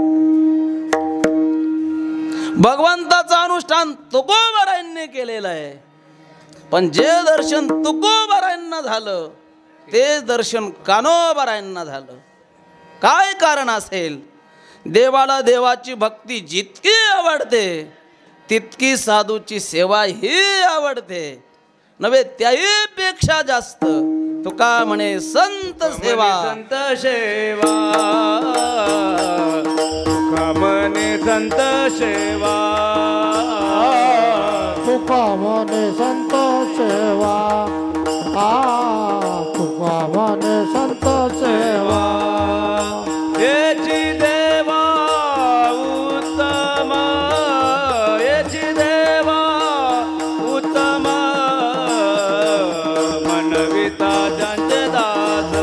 भगवंताचं अनुष्ठान तुकोबारायांनी केलेलं आहे, पण जे दर्शन तुकोबारायांना झालं तेच दर्शन कान्होबारायांना झालं. काय कारण असेल? देवाला देवाची भक्ती जितकी आवडते तितकी साधूची सेवा ही आवडते नव्हे, त्याही पेक्षा जास्त. तुका म्हणे संत सेवा, संत सेवा, तुका म्हणे संत सेवा, तुका म्हणे संत सेवा, तुका म्हणे संत सेवा. हेची देवा उत्तम, हेची देवा उत्तम, मनविता त्यांचे दास,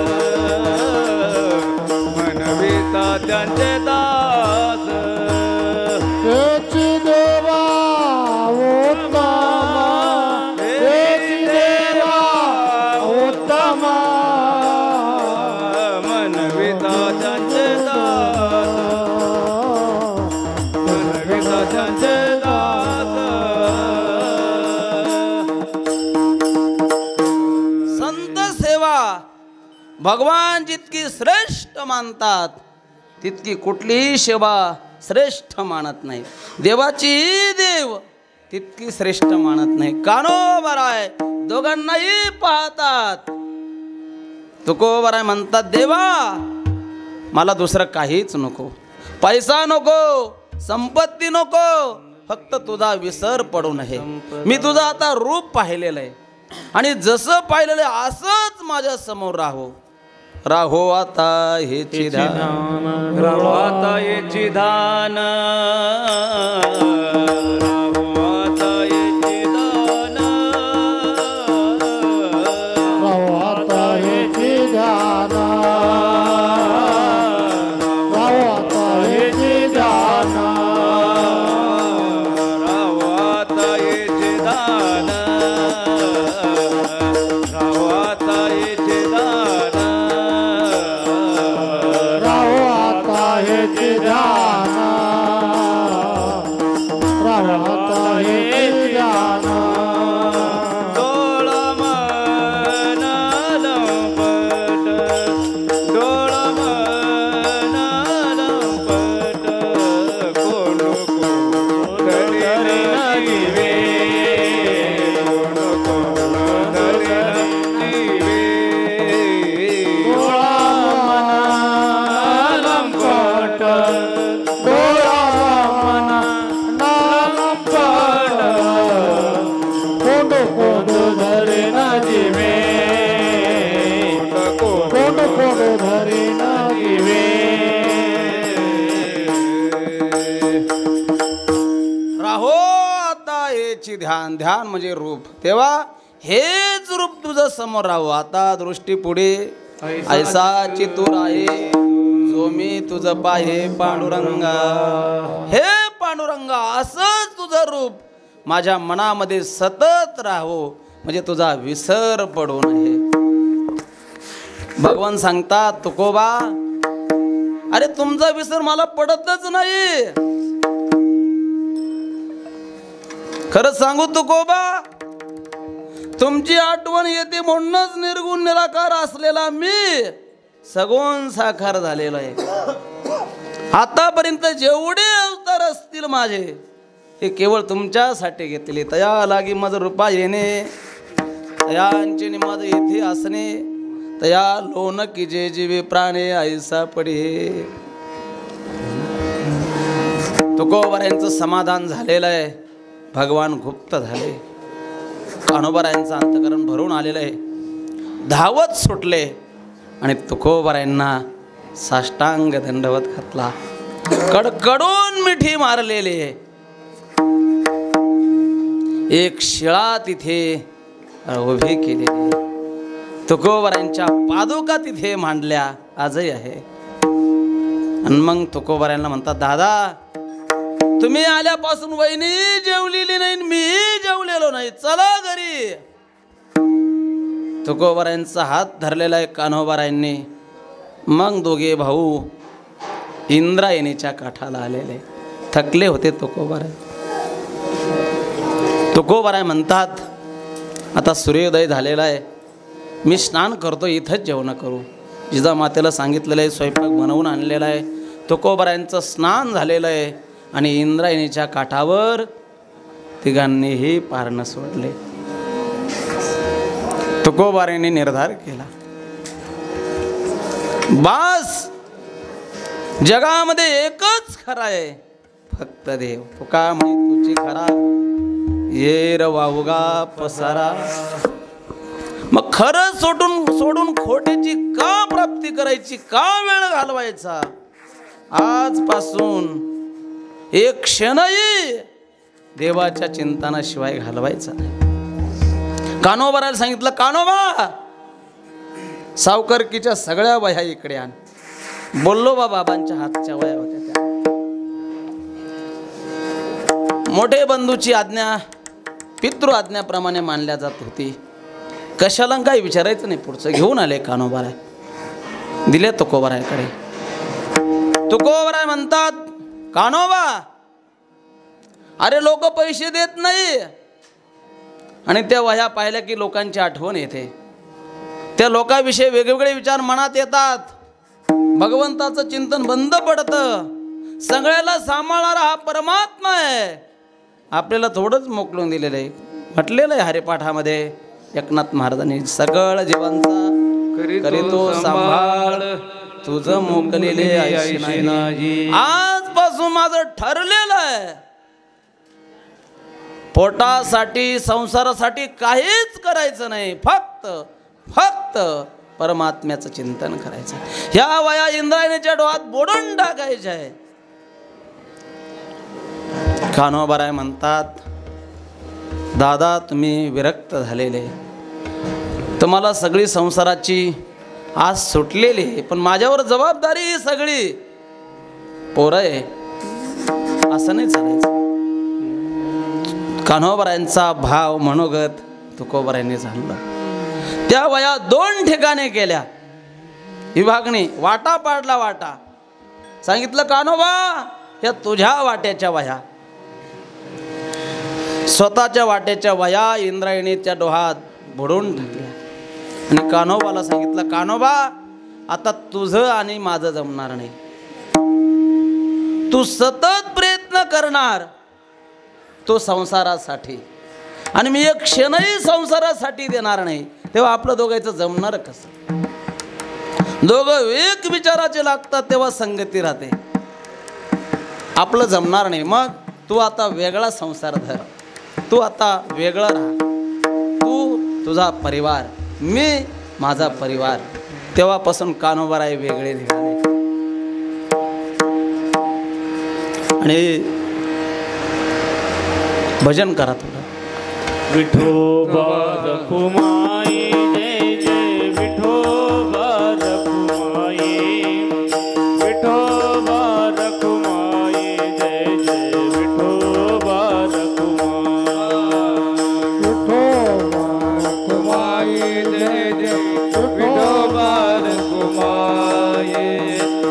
मनविता त्यांचे दास. हेची देवा उत्तम, हेची देवा उत्तम, मनविता त्यांचे दास, मनविता त्यांचे दास. संत सेवा भगवान जितकी श्रेष्ठ मानतात तितकी कुठलीही सेवा श्रेष्ठ मानत नाही. देवाची देव तितकी श्रेष्ठ मानत नाही. कान्होबाराय दोघांनाही पाहतात. तुकोबाराय म्हणतात, देवा मला दुसरं काहीच नको, पैसा नको, संपत्ती नको, फक्त तुझा विसर पडू नये. मी तुझं आता रूप पाहिलेलं आहे आणि जसं पाहिलेलं आहे असंच माझ्या समोर राहो. राहो आता हेची ध्यान, राहो आता हेची धान, राहो आता हेची धान, राहो आता हेची ध्यान, राहो आता हेची ध्यान, राहो आता हेची धान, राहो आता हेची धान, राहो आता डोळा मना नालंबन कोंड कोंड धरे ना जीवे कोंड कोंड धरे ना जीवे राहो आता हेची ध्यान ध्यान म्हणजे रूप तेव्हा हेच रूप तुझं समोर राहो आता दृष्टी पुढे ऐसा चितूर आहे जो मी तुझं पाहे पांडुरंगा हे पांडुरंगा असंच तुझं रूप माझ्या मनामध्ये सतत राहो म्हणजे तुझा विसर पडू नये भगवान सांगतात तुकोबा अरे तुमचा विसर मला पडतच नाही खरं सांगू तुकोबा तुमची आठवण येते म्हणूनच निर्गुण निराकार असलेला मी सगुण साकार झालेलो आहे आतापर्यंत जेवढे अवतार असतील माझे हे केवळ तुमच्यासाठी घेतले तया लागी मज रूपा येणे तयांचे माझ येथे असणे तया लोन की जे जीवे प्राणे ऐसा पडे तुकोबारायांचं समाधान झालेलं आहे भगवान गुप्त झाले कान्होबारायांचं अंतकरण भरून आलेलं आहे धावत सुटले आणि तुकोबारायांना साष्टांग दंडवत घातला कडकडून मिठी मारलेले एक शिळा तिथे उभी केलेली तुकोबारायांच्या पादुका तिथे मांडल्या आजही आहे आणि मग तुकोबारायांना म्हणतात दादा तुम्ही आल्यापासून वहिनी जेवलेली नाही मी जेवलेलो नाही चला घरी तुकोबारायांचा हात धरलेला आहे कान्होबारायांनी मग दोघे भाऊ इंद्रायणीच्या काठाला आलेले थकले होते तुकोबाराय तुकोबाराय म्हणतात आता सूर्योदय झालेला आहे मी स्नान करतो इथंच जेवण करू जिजामातेला सांगितलेलं आहे स्वयंपाक बनवून आणलेला आहे तुकोबारायांचं स्नान झालेलं आहे आणि इंद्रायणीच्या काठावर तिघांनीही पारणं सोडले तुकोबारायांनी निर्धार केला बास जगामध्ये एकच खरा आहे फक्त देव तुका म्हणे तुझी खरा येर वाहुगा पसारा मग खरं सोडून खोट्याची का प्राप्ती करायची का वेळ घालवायचा आजपासून एक क्षणही देवाच्या चिंतनाशिवाय घालवायचा नाही कान्होबाराला सांगितलं कान्होबा सावकारकीच्या सगळ्या वह्या इकडे आण बोललो बाबांच्या हातच्या वह्या होत्या त्या मोठे बंधूची आज्ञा पितृ आज्ञाप्रमाणे मानल्या जात होती कशाला काही विचारायचं नाही पुढचं घेऊन आले कान्होबाराय दिले तुकोबारायकडे तुकोबाराय म्हणतात कान्होबा अरे लोक पैसे देत नाही आणि त्या वह्या पाहिल्या की लोकांची आठवण येते त्या लोकांविषयी वेगवेगळे विचार मनात येतात भगवंताचं चिंतन बंद पडतं सगळ्याला सांभाळणारा हा परमात्मा आहे आपल्याला थोडंच मोकलून दिलेलं आहे म्हटलेलं आहे हरिपाठामध्ये एकनाथ महाराजांनी सगळं जीवांचा करीतो सांभाळ तुझं मोकलेले नाही आजपासून माझं ठरलेलं आहे पोटासाठी संसारासाठी काहीच करायचं नाही फक्त परमात्म्याचं चिंतन करायचं ह्या वया इंद्रायणीच्या डोहात बोडून टाकायच्या आहे कान्होबाराय म्हणतात दादा तुम्ही विरक्त झालेले तुम्हाला सगळी संसाराची आज सुटलेली आहे पण माझ्यावर जबाबदारी ही सगळी पोरं आहे असं नाही चालायचं कान्होबारायांचा भाव मनोगत तुकोबारायांनी जाणला त्या वया 2 ठिकाणी केल्या विभागणी वाटा पाडला वाटा सांगितलं कान्होबा या तुझ्या वाट्याच्या वया स्वतःच्या वाट्याच्या वया इंद्रायणीच्या डोहात बुडून टाकल्या आणि कान्होबाला सांगितलं कान्होबा आता तुझं आणि माझं जमणार नाही तू सतत प्रयत्न करणार तो संसारासाठी आणि मी एक क्षणही संसारासाठी देणार नाही तेव्हा आपलं दोघांचं जमणार कसं दोघं एक विचाराचे लागतात तेव्हा संगती राहते आपलं जमणार नाही. मग तू आता वेगळा संसार धर, तू आता वेगळं राहा, तू तुझा परिवार, मी माझा परिवार. तेव्हापासून कान्होबाराय वेगळे निघाले. आणि भजन करा थोडं. विठोबा रखुमाई जय जय विठोबा रखुमाई, विठोबा रखुमाई जय जय विठोबा रखुमाई, विठोबा रखुमाई जय जय विठोबा रखुमाई, विठोबा रखुमाई जय जय विठोबा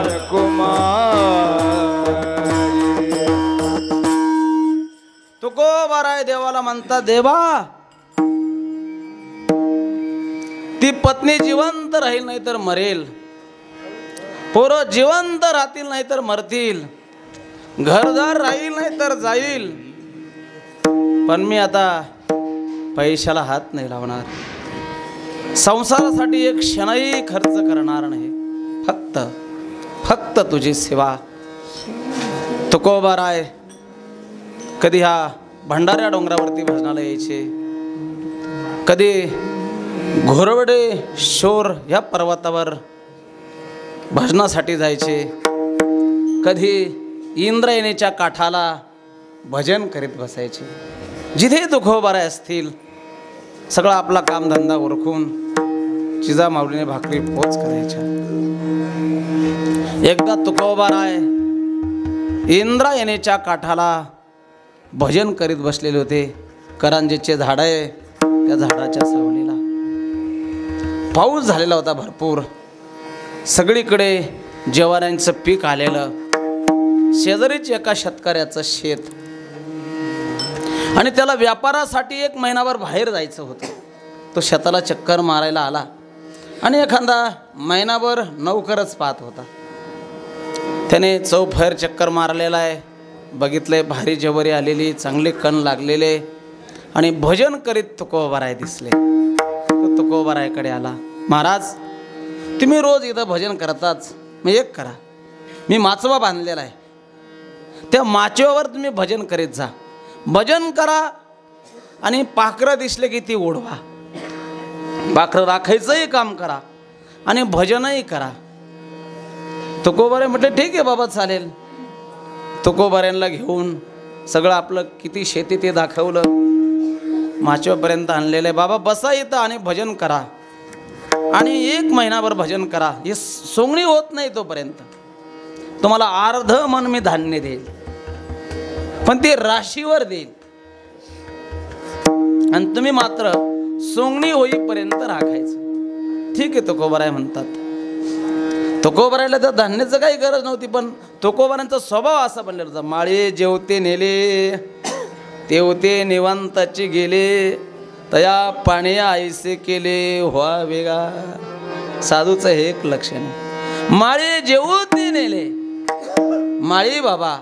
रखुमाई. तुकोबाराय देवाला म्हणतात, देवा ती पत्नी जिवंत राहील नाही तर मरेल, पोरं जिवंत राहतील नाही तर मरतील, घरदार राहील नाही तर जाईल, पण मी आता पैशाला हात नाही लावणार, संसारासाठी एक क्षणही खर्च करणार नाही, फक्त फक्त तुझी सेवा. तुकोबाराय कधी ह्या भंडाऱ्या डोंगरावरती भजनाला यायचे, कधी घोरवडे शोर ह्या पर्वतावर भजनासाठी जायचे, कधी इंद्रायणीच्या काठाला भजन करीत बसायचे. जिथे तुकोबाराय असतील सगळा आपला कामधंदा उरकून जिजामाऊलीने भाकरी पोच करायच्या. एकदा तुकोबाराय इंद्रायणीच्या काठाला भजन करीत बसलेले होते. करंजीचे झाड आहे, त्या झाडाच्या सावलीला पाऊस झालेला होता भरपूर, सगळीकडे ज्वाऱ्यांचं पीक आलेलं, शेजारीच एका शेतकऱ्याचं शेत, आणि त्याला व्यापारासाठी 1 महिनाभर बाहेर जायचं होतं. तो शेताला चक्कर मारायला आला. आणि एखादा महिनाभर नोकरच पाहत होता. त्याने चौफेर चक्कर मारलेला आहे, बघितले भारी जबरी आलेली, चांगले कण लागलेले आणि भजन करीत तुकोबाराय दिसले. तो तुकोबारायकडे आला. महाराज, तुम्ही रोज इथं भजन करताच, मग एक करा, मी माचवा बांधलेला आहे, त्या माचव्यावर तुम्ही भजन करीत जा. भजन करा आणि पाखरं दिसले की ती ओढवा. पाखरं राखायचंही काम करा आणि भजनही करा. तुकोबाराय म्हटले ठीक आहे बाबा, चालेल. तुकोबाऱ्यांना घेऊन सगळं आपलं किती शेती ते दाखवलं, माचव्यापर्यंत आणलेलं आहे. बाबा बसा इथं आणि भजन करा आणि 1 महिनाभर भजन करा. हे सोंगणी होत नाही तोपर्यंत तुम्हाला अर्ध मन मी धान्य देईल, पण ते राशीवर देईल आणि तुम्ही मात्र सोंगणी होईपर्यंत राखायचं. ठीक आहे तुकोबाराय म्हणतात. तुकोबारायला तर धान्याचं काही गरज नव्हती, पण तुकोबारायांचा स्वभाव असा बनलेला होता. माळे जेवते नेले तेवते निवांताची गेले, तया पाणी आईसे केले व्हा वेगा. साधूचं हे एक लक्षण आहे. माळे जेवते नेले, माळी बाबा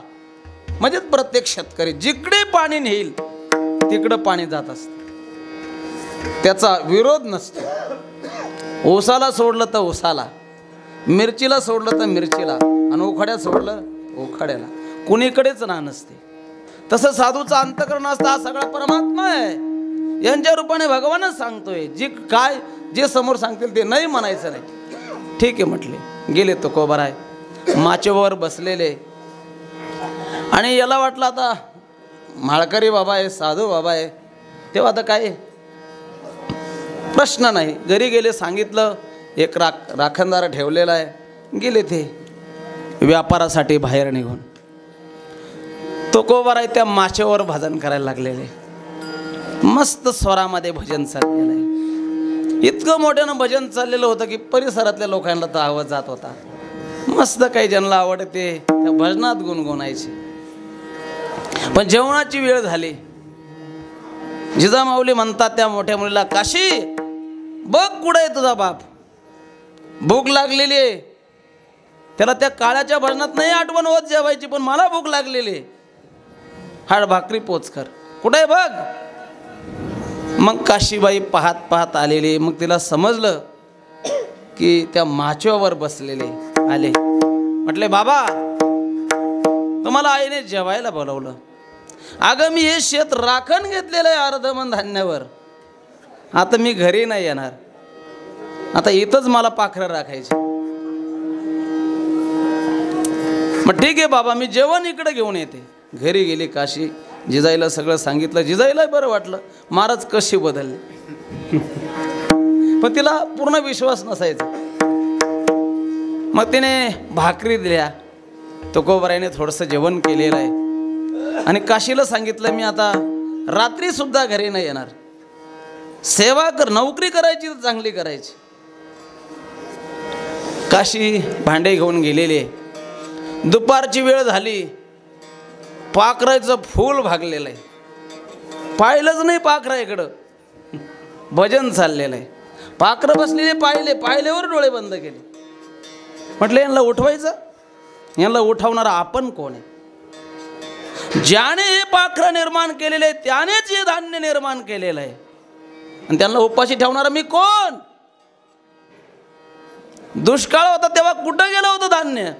म्हणजे प्रत्येक शेतकरी जिकडे पाणी नेईल तिकडं पाणी जात असतं, त्याचा विरोध नसतो. ऊसाला सोडलं तर ऊसाला, मिरचीला सोडलं तर मिरचीला आणि उखाड्यात सोडलं उखाड्याला, कुणीकडेच ना नसते. तसं साधूचं अंतकरण असतं. हा सगळा परमात्मा आहे, यांच्या रूपाने भगवानच सांगतोय. जे समोर सांगतील ते नाही म्हणायचं नाही. ठीक आहे म्हटले. गेले तुकोबाराय माचेवर बसलेले आणि याला वाटलं आता माळकरी बाबा आहे, साधू बाबा आहे, तेव्हा आता काय प्रश्न नाही. घरी गेले, सांगितलं, एक राखणदार ठेवलेला आहे. गेले ते व्यापारासाठी बाहेर निघून. तुकोबाराय त्या माचेवर भजन करायला लागलेले. मस्त स्वरामध्ये भजन चाललेलं आहे. इतकं मोठ्यानं भजन चाललेलं होतं की परिसरातल्या लोकांना तर आवाज जात होता. मस्त काही ज्यांना आवडते त्या भजनात गुणगुणायचे. पण जेवणाची वेळ झाली. जिजामाऊली म्हणतात त्या मोठ्या मुलीला, काशी बघ कुठं आहे तुझा बाप, भूक लागलेली आहे. त्याला त्या काळाच्या भजनात नाही आठवण होत जेवायची, पण मला भूक लागलेली, हाड भाकरी पोच कर, कुठे आहे बघ. मग काशीबाई पाहत पाहत आलेली. मग तिला समजलं की त्या माचव्यावर बसलेले आले. म्हटले, बाबा तुम्हाला आईने जेवायला बोलवलं. अगं मी हे शेत राखण घेतलेलं आहे अर्धमन धान्यावर, आता मी घरी नाही येणार, आता इथंच मला पाखरं राखायची. मग ठीक आहे बाबा, मी जेवण इकडे घेऊन येते. घरी गेली काशी, जिजाईला सगळं सांगितलं. जिजाईला बरं वाटलं, महाराज कशी बदलले. पण तिला पूर्ण विश्वास नसायचा. मग तिने भाकरी दिल्या. तुकोबारायने थोडंसं जेवण केलेलं आहे आणि काशीला सांगितलं, मी आता रात्री सुद्धा घरी नाही येणार, सेवा कर, नोकरी करायची तर चांगली करायची. काशी भांडे घेऊन गेलेले. दुपारची वेळ झाली. पाखराचं फूल भागलेलं आहे, पाहिलंच नाही पाखराकडं. भजन चाललेलं आहे. पाखरं बसलेले पाहिले, पाहिल्यावर डोळे बंद केले. म्हटलं यांना उठवायचं, यांना उठवणारा आपण कोण आहे. ज्याने हे पाखरं निर्माण केलेले आहे त्यानेच हे धान्य निर्माण केलेलं आहे, आणि त्यांना उपाशी ठेवणारा मी कोण. दुष्काळ होता तेव्हा कुठं गेलं होतं धान्य.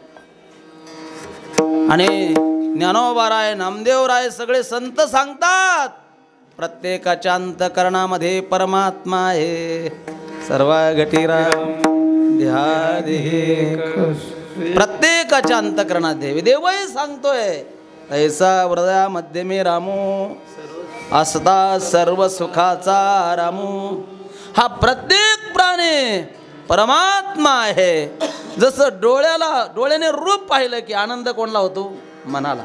आणि ज्ञानोबाराय, नामदेवराय सगळे संत सांगतात, प्रत्येकाच्या अंतकरणामध्ये परमात्मा आहे. सर्व घटीराम ध्यादे, प्रत्येकाच्या अंतकरणात देवी. देवही सांगतोय, ऐसा हृदयामध्ये मी रामू, असता सर्व सुखाचा रामू. हा प्रत्येक प्राणी परमात्मा आहे. जसं डोळ्याने रूप पाहिलं की आनंद कोणला होतो, मनाला.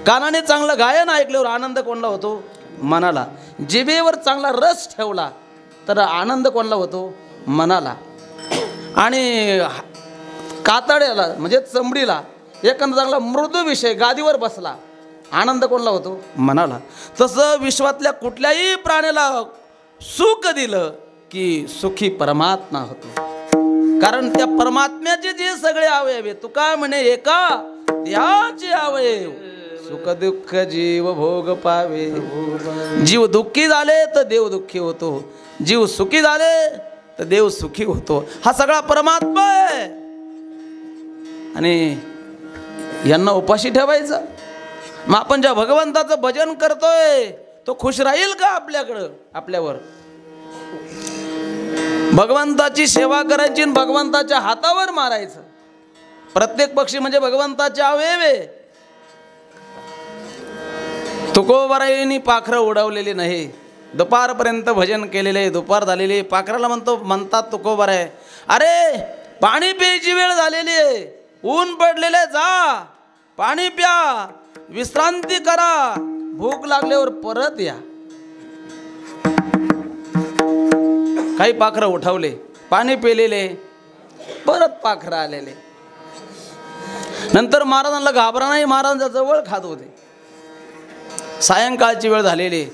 कानाने चांगलं गायन ऐकल्यावर आनंद कोणला होतो, मनाला. जिभेवर चांगला रस ठेवला तर आनंद कोणला होतो, मनाला. आणि कातड्याला म्हणजे चमडीला एखादा चांगला मृदू विषय गादीवर बसला, आनंद कोणला होतो, मनाला. तसं विश्वातल्या कुठल्याही प्राण्याला सुख दिलं की सुखी परमात्मा होतो. कारण त्या परमात्म्याचे जे सगळे अवयव तू काय म्हणे एका त्याचे अवयव सुख दुःख जीव भोग पावे. जीव दुःखी झाले तर देव दुःखी होतो, जीव सुखी झाले तर देव सुखी होतो. हा सगळा परमात्मा आहे आणि यांना उपाशी ठेवायचं. मग आपण ज्या भगवंताचं भजन करतोय तो खुश राहील का आपल्याकडं आपल्यावर? भगवंताची सेवा करायची आणि भगवंताच्या हातावर मारायचं. प्रत्येक पक्षी म्हणजे भगवंताचे अवयव आहे. तुकोबारायांनी पाखरं उडवलेली नाही, दुपारपर्यंत भजन केलेले, दुपार झालेली. पाखराला म्हणतात तुकोबाराय, अरे पाणी प्यायची वेळ झालेली आहे, ऊन पडलेले, जा पाणी प्या, विश्रांती करा, भूक लागल्यावर परत या. काही पाखरं उठवले, पाणी पिलेले, परत पाखरं आलेले. नंतर महाराजांना घाबरा नाही, महाराजांच्या जवळ खात होते. सायंकाळची वेळ झालेली,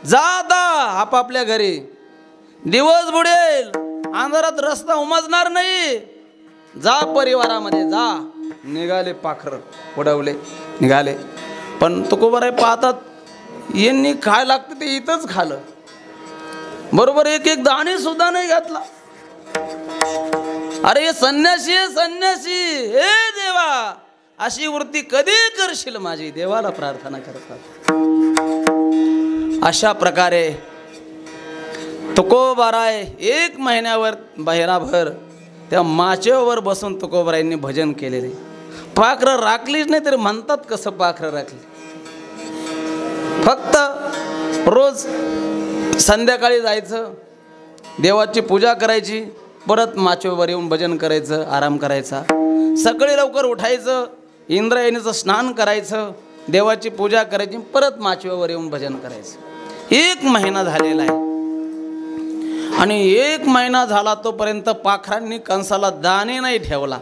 जा आता आपापल्या घरी, दिवस बुडेल, अंधारात रस्ता उमजणार नाही, जा परिवारामध्ये जा. निघाले पाखरं उडवले, निघाले. पण तुकोबाराय पाहतात यांनी काय लागतं ते इथंच खाल्लं, बरोबर एक एक दाणे सुद्धा नाही घातला. अरे हे संन्यासी आहे संन्यासी, हे देवा अशी वृत्ती कधी करशील माझी, देवाला प्रार्थना करतात. अशा प्रकारे तुकोबाराय 1 महिनाभर त्या माचेवर बसून तुकोबारायांनी भजन केलेले. पाखरं राखलीच नाही तरी म्हणतात कसं पाखरं राखली. फक्त रोज संध्याकाळी जायचं, देवाची पूजा करायची, परत माचेवर येऊन भजन करायचं, आराम करायचा. सकाळी लवकर उठायचं, इंद्रायणीचं स्नान करायचं, देवाची पूजा करायची, परत माचेवर येऊन भजन करायचं. 1 महिना झालेला आहे. आणि 1 महिना झाला तोपर्यंत पाखरांनी कंसाला दाणे नाही ठेवला.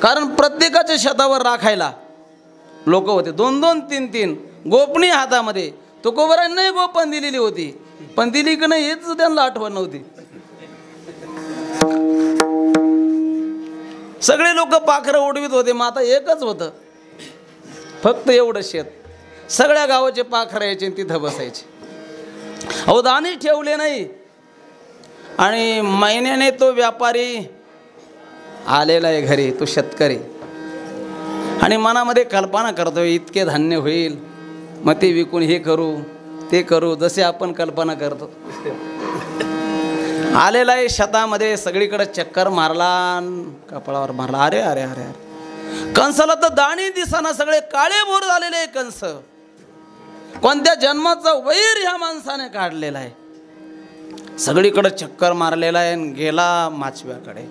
कारण प्रत्येकाच्या शेतावर राखायला लोक होते, 2-2, 3-3 गोपणी हातामध्ये. तुकोबारायांनाही गोपन दिलेली होती, पण दिली की नाही हेच त्यांना आठवण नव्हती. सगळे लोक पाखरं उडवीत होते, मग आता एकच होतं फक्त एवढं शेत. सगळ्या गावाचे पाखरं यायचे तिथं बसायचे. अहो दाणे ठेवले नाही. आणि महिन्याने तो व्यापारी आलेला आहे घरी, तो शेतकरी, आणि मनामध्ये कल्पना करतोय इतके धान्य होईल, मग ते विकून हे करू ते करू, जसे आपण कल्पना करतो. आलेला आहे शेतामध्ये, सगळीकडे चक्कर मारला, कपाळावर मारला. अरे अरे अरे अरे, कंसाला तर दाणी दिसाना, सगळे काळे भोर झालेले कंस. कोणत्या जन्माचा वैर ह्या माणसाने काढलेला आहे. सगळीकडे चक्कर मारलेला आहे. गेला माचव्याकडे.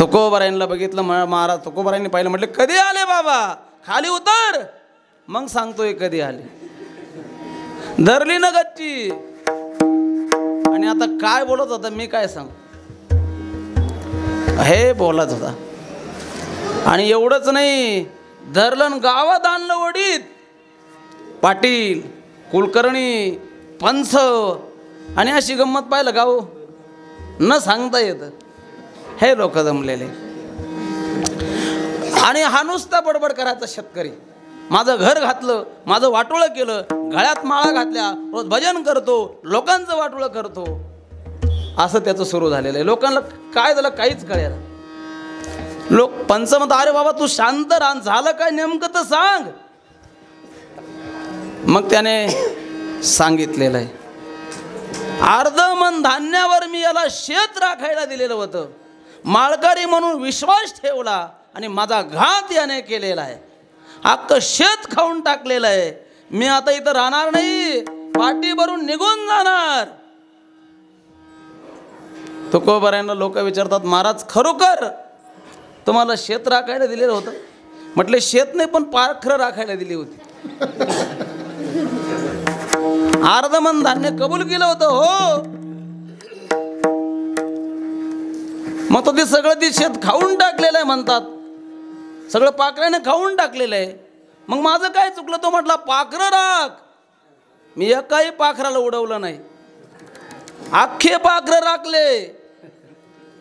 तुकोबारायांना बघितलं, महाराज तुकोबारायांनी पाहिलं, म्हटले कधी आले बाबा, खाली उतर, मग सांगतोय कधी आले. धरली ना गच्ची. आणि आता काय बोलत होता मी काय सांगू, हे बोलत होता. आणि एवढंच नाही, धरलं गावात आणलं ओढीत. पाटील, कुलकर्णी, पंच, आणि अशी गंमत पाहिलं गाव न सांगता येतं. हे लोक जमलेले. आणि हा नुसता बडबड करायचा शेतकरी, माझं घर घातलं, माझं वाटोळं केलं, गळ्यात माळा घातल्या, रोज भजन करतो, लोकांचं वाटोळं करतो, असं त्याचं सुरू झालेलं आहे. लोकांना काय झालं काहीच कळेल. लोक पंच म्हणतात, अरे बाबा तू शांत राहा, झालं काय नेमकं तर सांग. मग त्याने सांगितलेलं आहे, अर्धमन धान्यावर मी याला शेत राखायला दिलेलं होतं, माळकरी म्हणून विश्वास ठेवला आणि माझा घात याने केलेला आहे. अख्खं शेत खाऊन टाकलेलं आहे. मी आता इथं राहणार नाही, पाठी भरून निघून जाणार. तुकोबारायांना लोक विचारतात, महाराज खरोखर तुम्हाला शेत राखायला दिलेलं होतं? म्हटले शेत नाही, पण पाखरं राखायला दिली होती. अर्धमन धान्य कबूल केलं होतं. हो, मग तो ते सगळं ते शेत खाऊन टाकलेलं आहे म्हणतात, सगळं पाखराने खाऊन टाकलेलं आहे. मग माझं काय चुकलं? तो म्हटला पाखरं राख. मी एकाही पाखराला उडवलं नाही, अख्खे पाखरं राखले.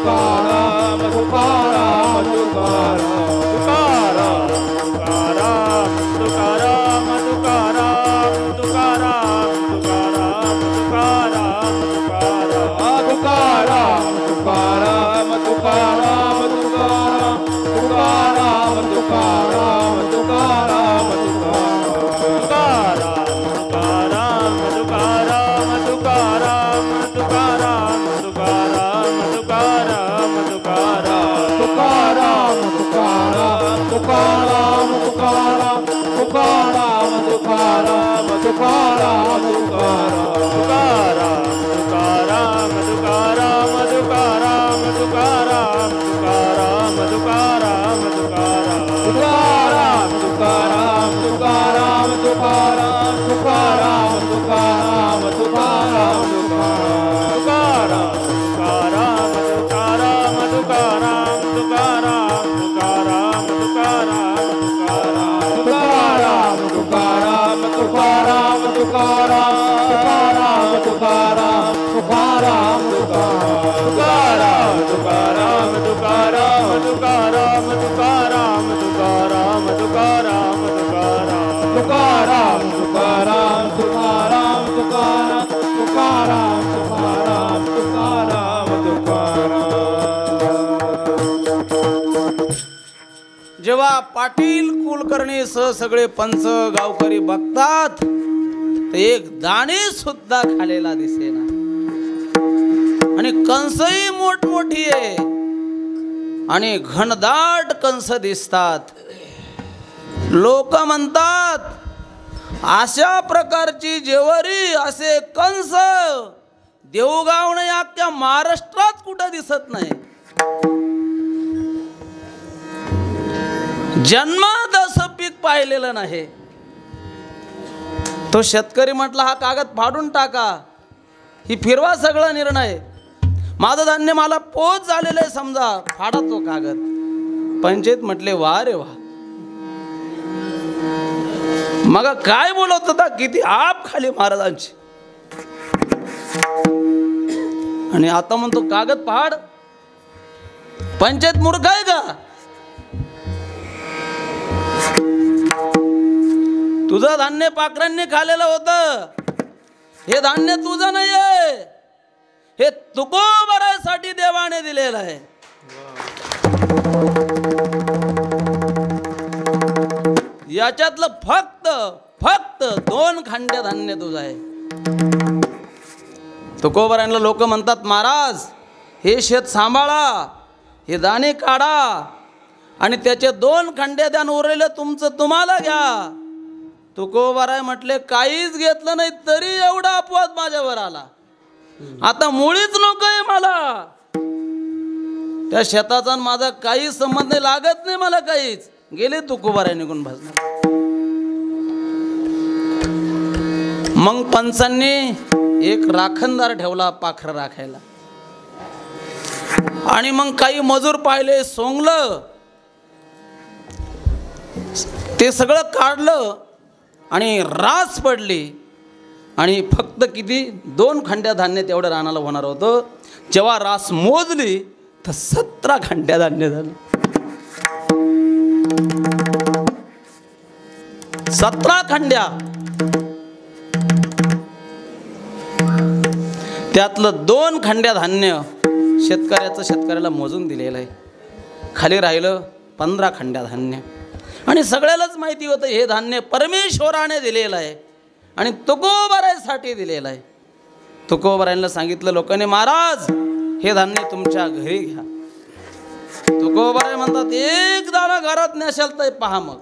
तुकाराम तुकाराम तुकाराम तुकाराम तुकाराम तुकाराम तुकाराम तुकाराम तुकाराम तुकाराम तुकाराम तुकाराम तुकाराम तुकाराम तुकाराम जेव्हा पाटील कुलकर्णी सह सगळे पंच गावकरी बघतात तर एक दाणे सुद्धा खालेला दिसेना आणि कंसही मोठमोठी आहे आणि घनदाट कंस दिसतात. लोक म्हणतात अशा प्रकारची जेवारी असे कंस देऊगाव नाही अख्ख्या महाराष्ट्रात कुठं दिसत नाही. जन्मात असं पीक पाहिलेलं नाही. तो शेतकरी म्हटला हा कागद फाडून टाका, ही फिरवा सगळा निर्णय, माझं धान्य मला पोच झालेलं आहे समजा, फाडा तो कागद. पंचायत म्हटले वा रे वा, मग काय बोलत होता, किती आप खाली महाराजांची, आणि आता म्हणतो कागद फाड. पंचायत मूर्ख आहे का? तुझं धान्य पाखरांनी खाल्लेलं होतं, हे धान्य तुझं नाही आहे, हे तुकोबरासाठी देवाने दिलेलं आहे. याच्यातलं फक्त 2 खांड्या धान्य तुझं आहे. तुकोबरांना लोक म्हणतात महाराज हे शेत सांभाळा, हे दाणे काढा आणि त्याचे 2 खंड्या द्यान, उरलेलं तुमचं तुम्हाला घ्या. तुकोबाराय म्हटले काहीच घेतलं नाही तरी एवढा अपवाद माझ्यावर आला, आता मुळीच नकोय मला. त्या शेताचा माझा काही संबंध नाही, लागत नाही मला काहीच. गेले तुकोबाराय निघून भाजणार. मग पंचांनी एक राखणदार ठेवला पाखर राखायला, आणि मग काही मजूर पाहिले, सोंगलं, ते सगळं काढलं आणि रास पडली. आणि फक्त किती 2 खंड्या धान्य तेवढं रानाला होणार होतं. जेव्हा रास मोजली तर 17 खंड्या धान्य झालं. 17 खंड्या. त्यातलं 2 खंड्या धान्य शेतकऱ्याला मोजून दिलेलं आहे. खाली राहिलं 15 खंड्या धान्य. आणि सगळ्यालाच माहिती होतं हे धान्य परमेश्वराने दिलेलं आहे आणि तुकोबारायसाठी दिलेलं आहे. तुकोबारायांना सांगितलं लोकांनी महाराज हे धान्य तुमच्या घरी घ्या. तुकोबाराय म्हणतात एक दाणा घरात नेशाल तर पहा, मग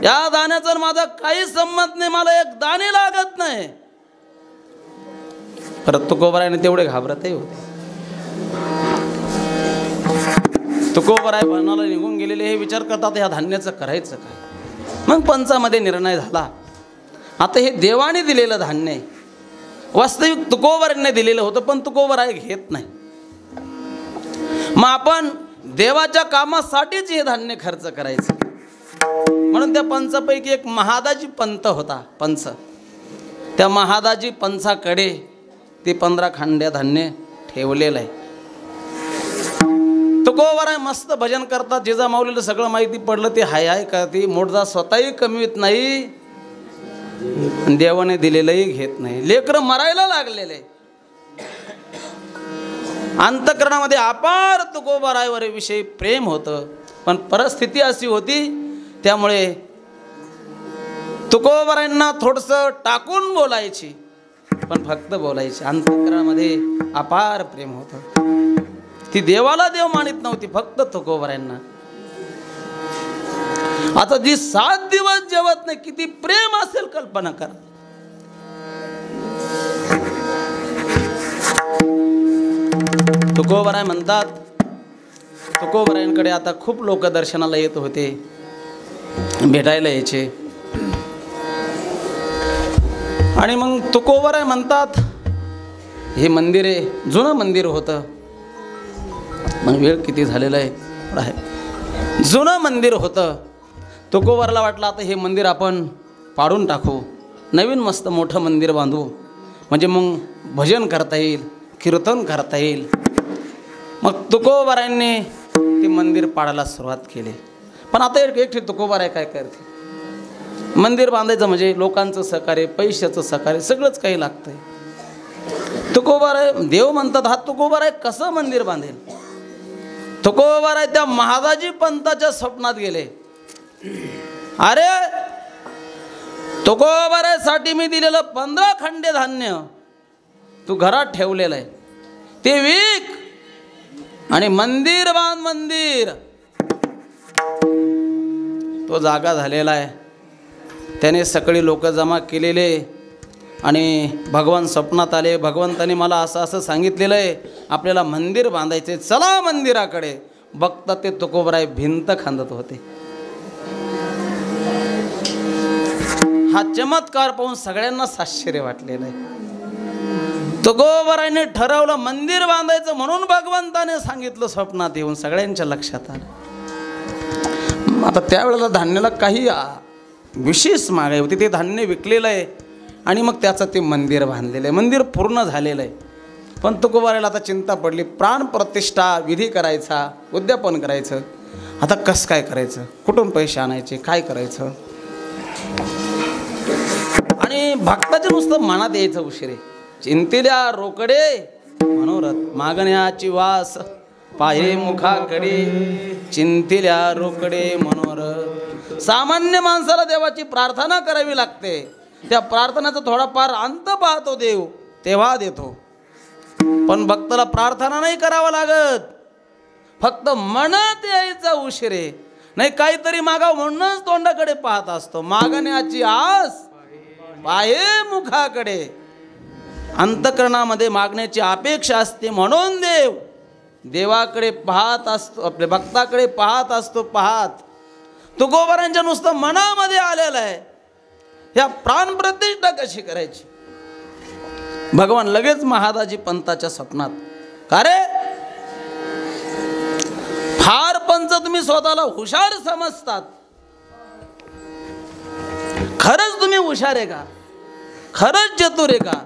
या दाण्याचा माझा काही संबंध नाही, मला एक दाणे लागत नाही. परत तुकोबारायने तेवढे घाबरतही होते. तुकोबाराय बनाला निघून गेलेले हे विचार करतात ह्या धान्याचं करायचं काय. मग पंचामध्ये निर्णय झाला, आता हे देवाने दिलेलं धान्य आहे, वास्तविक तुकोबारायने दिलेलं होतं पण तुकोबाराय घेत नाही. मग आपण देवाच्या कामासाठीच हे धान्य खर्च करायचं. म्हणून त्या पंचापैकी एक महादाजी पंत होता. पंच, त्या महादाजी पंचाकडे ते 15 खंड्या धान्य ठेवलेलं आहे. तुकोबाराय मस्त भजन करतात. जिजामाऊलीला सगळं माहिती पडलं. ते हाय हाय करते. मोठदा स्वतःही कमीत नाही, देवाने दिलेलंही घेत नाही. लेकरं मरायला लागलेले. अंतःकरणामध्ये अपार तुकोबारायवर विषयी प्रेम होतं. पण परिस्थिती अशी होती, त्यामुळे तुकोबारायांना थोडंसं टाकून बोलायची, पण फक्त बोलायची. अंतःकरणामध्ये अपार प्रेम होतं. ती देवाला देव मानित नव्हती, फक्त तुकोबारायांना. आता जी 7 दिवस जेवत नाही, किती प्रेम असेल कल्पना करा. तुकोबाराय म्हणतात, तुकोबारायांकडे आता खूप लोक दर्शनाला येत होते, भेटायला यायचे. आणि मग तुकोबाराय म्हणतात, हे मंदिर आहे, जुनं मंदिर होतं. मग वेळ किती झालेला आहे, जुनं मंदिर होतं. तुकोबाराला वाटलं आता हे मंदिर आपण पाडून टाकू, नवीन मस्त मोठं मंदिर बांधू, म्हणजे मग भजन करता येईल, कीर्तन करता येईल. मग तुकोबारायांनी ते मंदिर पाडायला सुरुवात केली. पण आता एकटी तुकोबाराय काय करते, मंदिर बांधायचं म्हणजे लोकांचं सहकार्य, पैशाचं सहकार्य, सगळंच काही लागतंय. तुकोबाराय देव म्हणतात, हा तुकोबाराय कसं मंदिर बांधेल. तुकोबाराय त्या महादाजी पंताच्या स्वप्नात गेले. अरे तुकोबारायसाठी मी दिलेलं 15 खंडे धान्य तू घरात ठेवलेलं आहे, ते विक आणि मंदिर बांध. मंदिर तो जागा झालेला आहे. त्याने सगळे लोक जमा केलेले आणि भगवान स्वप्नात आले. भगवंताने मला असं असं सांगितलेलं आहे, आपल्याला मंदिर बांधायचे, चला मंदिराकडे. बघतात ते तुकोबाराय भिंत खांदत होते. हा चमत्कार पाहून सगळ्यांना आश्चर्य वाटलेलं आहे. तुकोबारायने ठरवलं मंदिर बांधायचं, म्हणून भगवंताने सांगितलं स्वप्नात येऊन, सगळ्यांच्या लक्षात आलं. आता त्यावेळेला धान्याला काही विशेष मागणी होती, ते धान्य विकलेलं आहे आणि मग त्याचं ते मंदिर बांधलेलं आहे. मंदिर पूर्ण झालेलं आहे. पण तुकोबारायला आता चिंता पडली, प्राणप्रतिष्ठा विधी करायचा, उद्यापन करायचं, आता कसं काय करायचं, कुठून पैसे आणायचे, काय करायचं. आणि भक्ताच्या नुसतं मनात यायचं उशिरे, चिंतिल्या रोकडे मनोरथ, मागण्याची वास पाये मुखाकडे, चिंतिल्या रोकडे मनोरथ. सामान्य माणसाला देवाची प्रार्थना करावी लागते, त्या प्रार्थनेचा थोडाफार अंत पाहतो देव, तेव्हा देतो. पण भक्ताला प्रार्थना नाही करावं लागत, फक्त मनात यायचं उशिरे, नाही काहीतरी मागावं म्हणूनच तोंडाकडे पाहत असतो. मागण्याची आस पाये मुखाकडे, अंतःकरणामध्ये मागण्याची अपेक्षा असते, म्हणून देव देवाकडे पाहत असतो, आपल्या भक्ताकडे पाहत असतो. पाहत तुकोबारायांच्या नुसतं मनामध्ये आलेलं आहे, ह्या प्राणप्रतिष्ठा कशी करायची. भगवान लगेच महादाजी पंताच्या स्वप्नात, का रे फार पंच तुम्ही स्वतःला हुशार समजतात, खरंच तुम्ही हुशार आहे का, खरंच चतुर आहे का.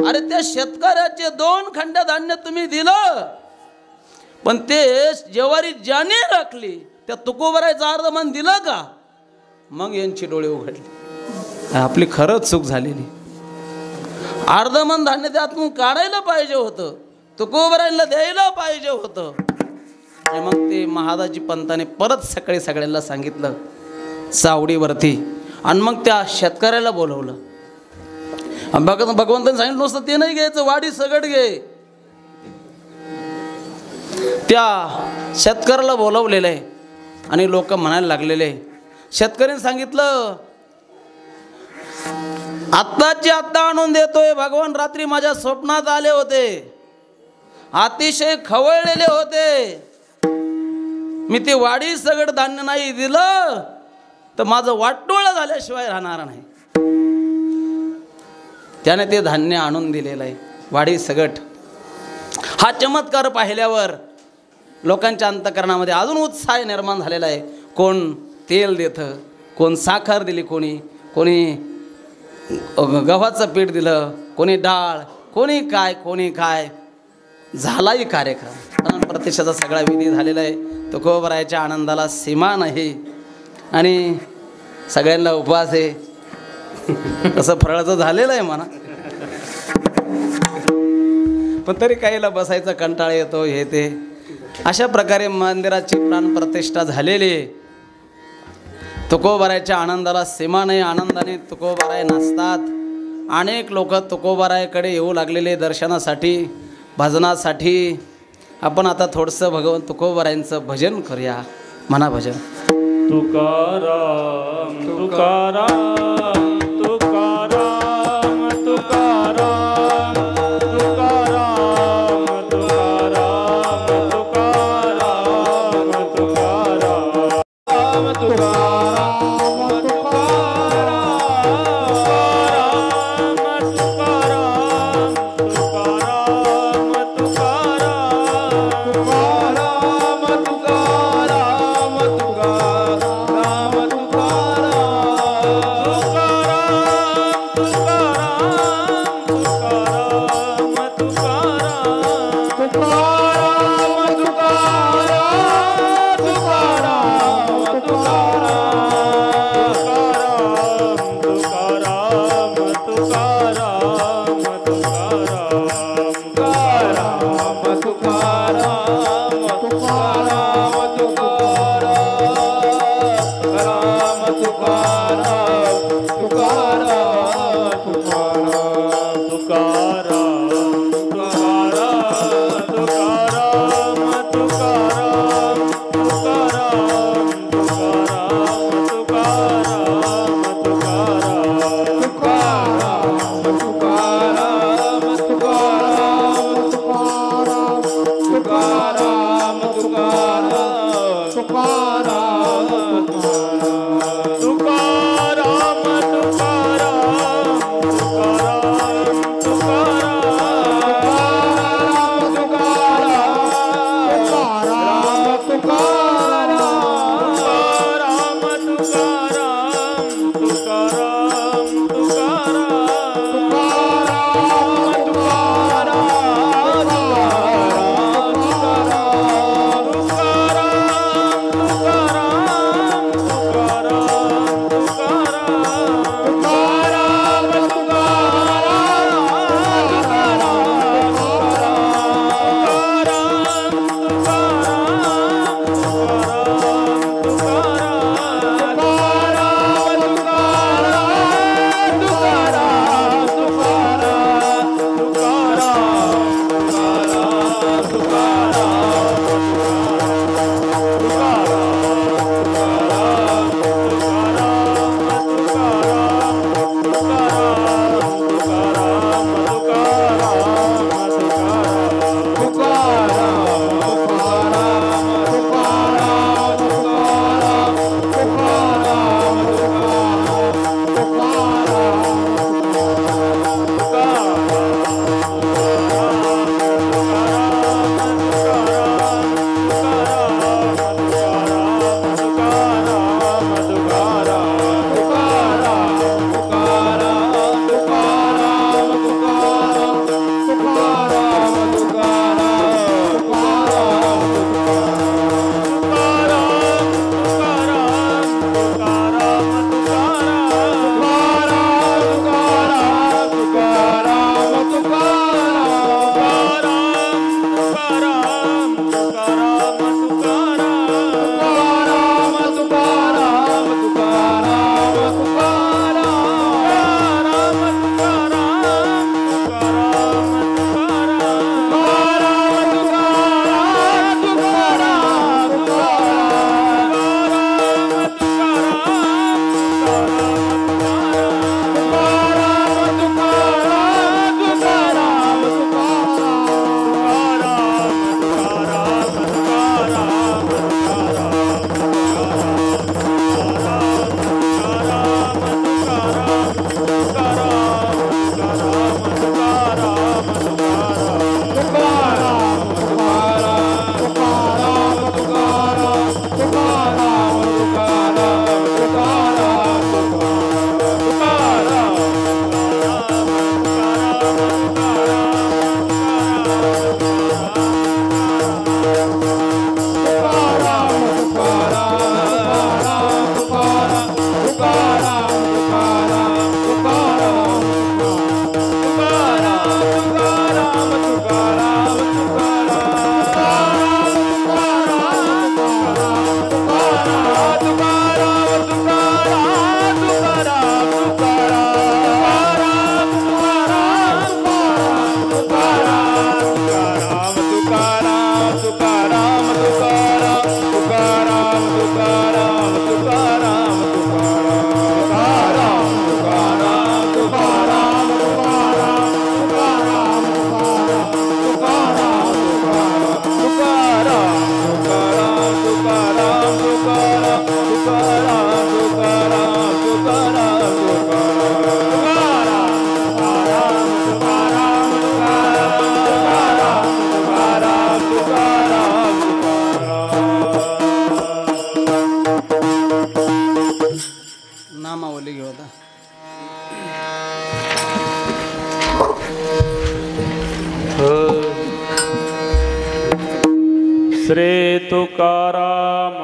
अरे त्या शेतकऱ्याचे 2 खंड धान्य तुम्ही दिलं, पण ते ज्वारी ज्याने राखली त्या तुकोबारायचं अर्धमान दिलं का. मग यांची डोळे उघडले, आपली खरंच चूक झालेली. अर्धमान धान्य त्यातून काढायला पाहिजे होतं, तुकोबारायला द्यायला पाहिजे होतं. आणि मग ते महादाजी पंताने परत सकाळी सगळ्यांना सांगितलं चावडीवरती, आणि मग त्या शेतकऱ्याला बोलवलं. भगवंताने सांगितलं नुसतं ते नाही घ्यायचं, वाडी सगट घे. त्या शेतकऱ्याला बोलवलेलं आहे आणि लोक म्हणायला लागलेले. शेतकऱ्याने सांगितलं आत्ताची आत्ता आणून देतोय, भगवान रात्री माझ्या स्वप्नात आले होते, अतिशय खवळलेले होते, मी ते वाडी सगट धान्य नाही दिलं तर माझं वाटोळं झाल्याशिवाय राहणार नाही. त्याने ते धान्य आणून दिलेलं आहे, वाडी सगट. हा चमत्कार पाहिल्यावर लोकांच्या अंतःकरणामध्ये अजून उत्साह निर्माण झालेला आहे. कोण तेल देतं, कोण साखर दिली, कोणी गव्हाचं पीठ दिलं, कोणी डाळ, कोणी काय. झालाही कार्यक्रम, प्रतिष्ठेचा सगळा विधी झालेला आहे. तुकोबरायाच्या आनंदाला सीमा नाही आणि सगळ्यांना उपवास आहे. तसं फराळाचं झालेलं आहे म्हणा, पण तरी काहीला बसायचा कंटाळा येतो हे ते. अशा प्रकारे मंदिराची प्राणप्रतिष्ठा झालेली आहे. तुकोबारायाच्या आनंदाला सीमा नाही. आनंदाने तुकोबाराय नाचतात. अनेक लोक तुकोबारायाकडे येऊ लागलेले दर्शनासाठी, भजनासाठी. आपण आता थोडंसं भगवान तुकोबारायांचं भजन करूया. म्हणा भजन. तुकाराम तुकाराम तुकाराम तुकाराम तुकाराम तुकाराम तुकाराम तुकाराम तुकाराम श्री तुकाराम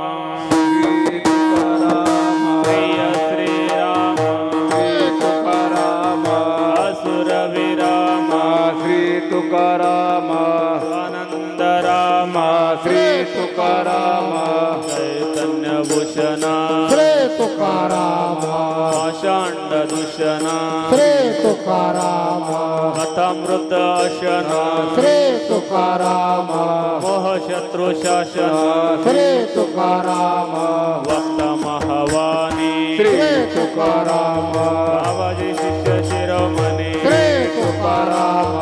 प्रिय श्रीराम तुकाराम असुर विराम श्री तुकाराम आनंद राम श्री तुकाराम चैतन्य भूषण श्री तुकाराम पाषांड दूषण श्री तुकाराम कथामृत अशन श्री तुकाराम मोह शत्रु शासन श्री तुकाराम वक्त महावाणी श्री तुकाराम बाबाजी शिष्य शिरोमणी श्री तुकाराम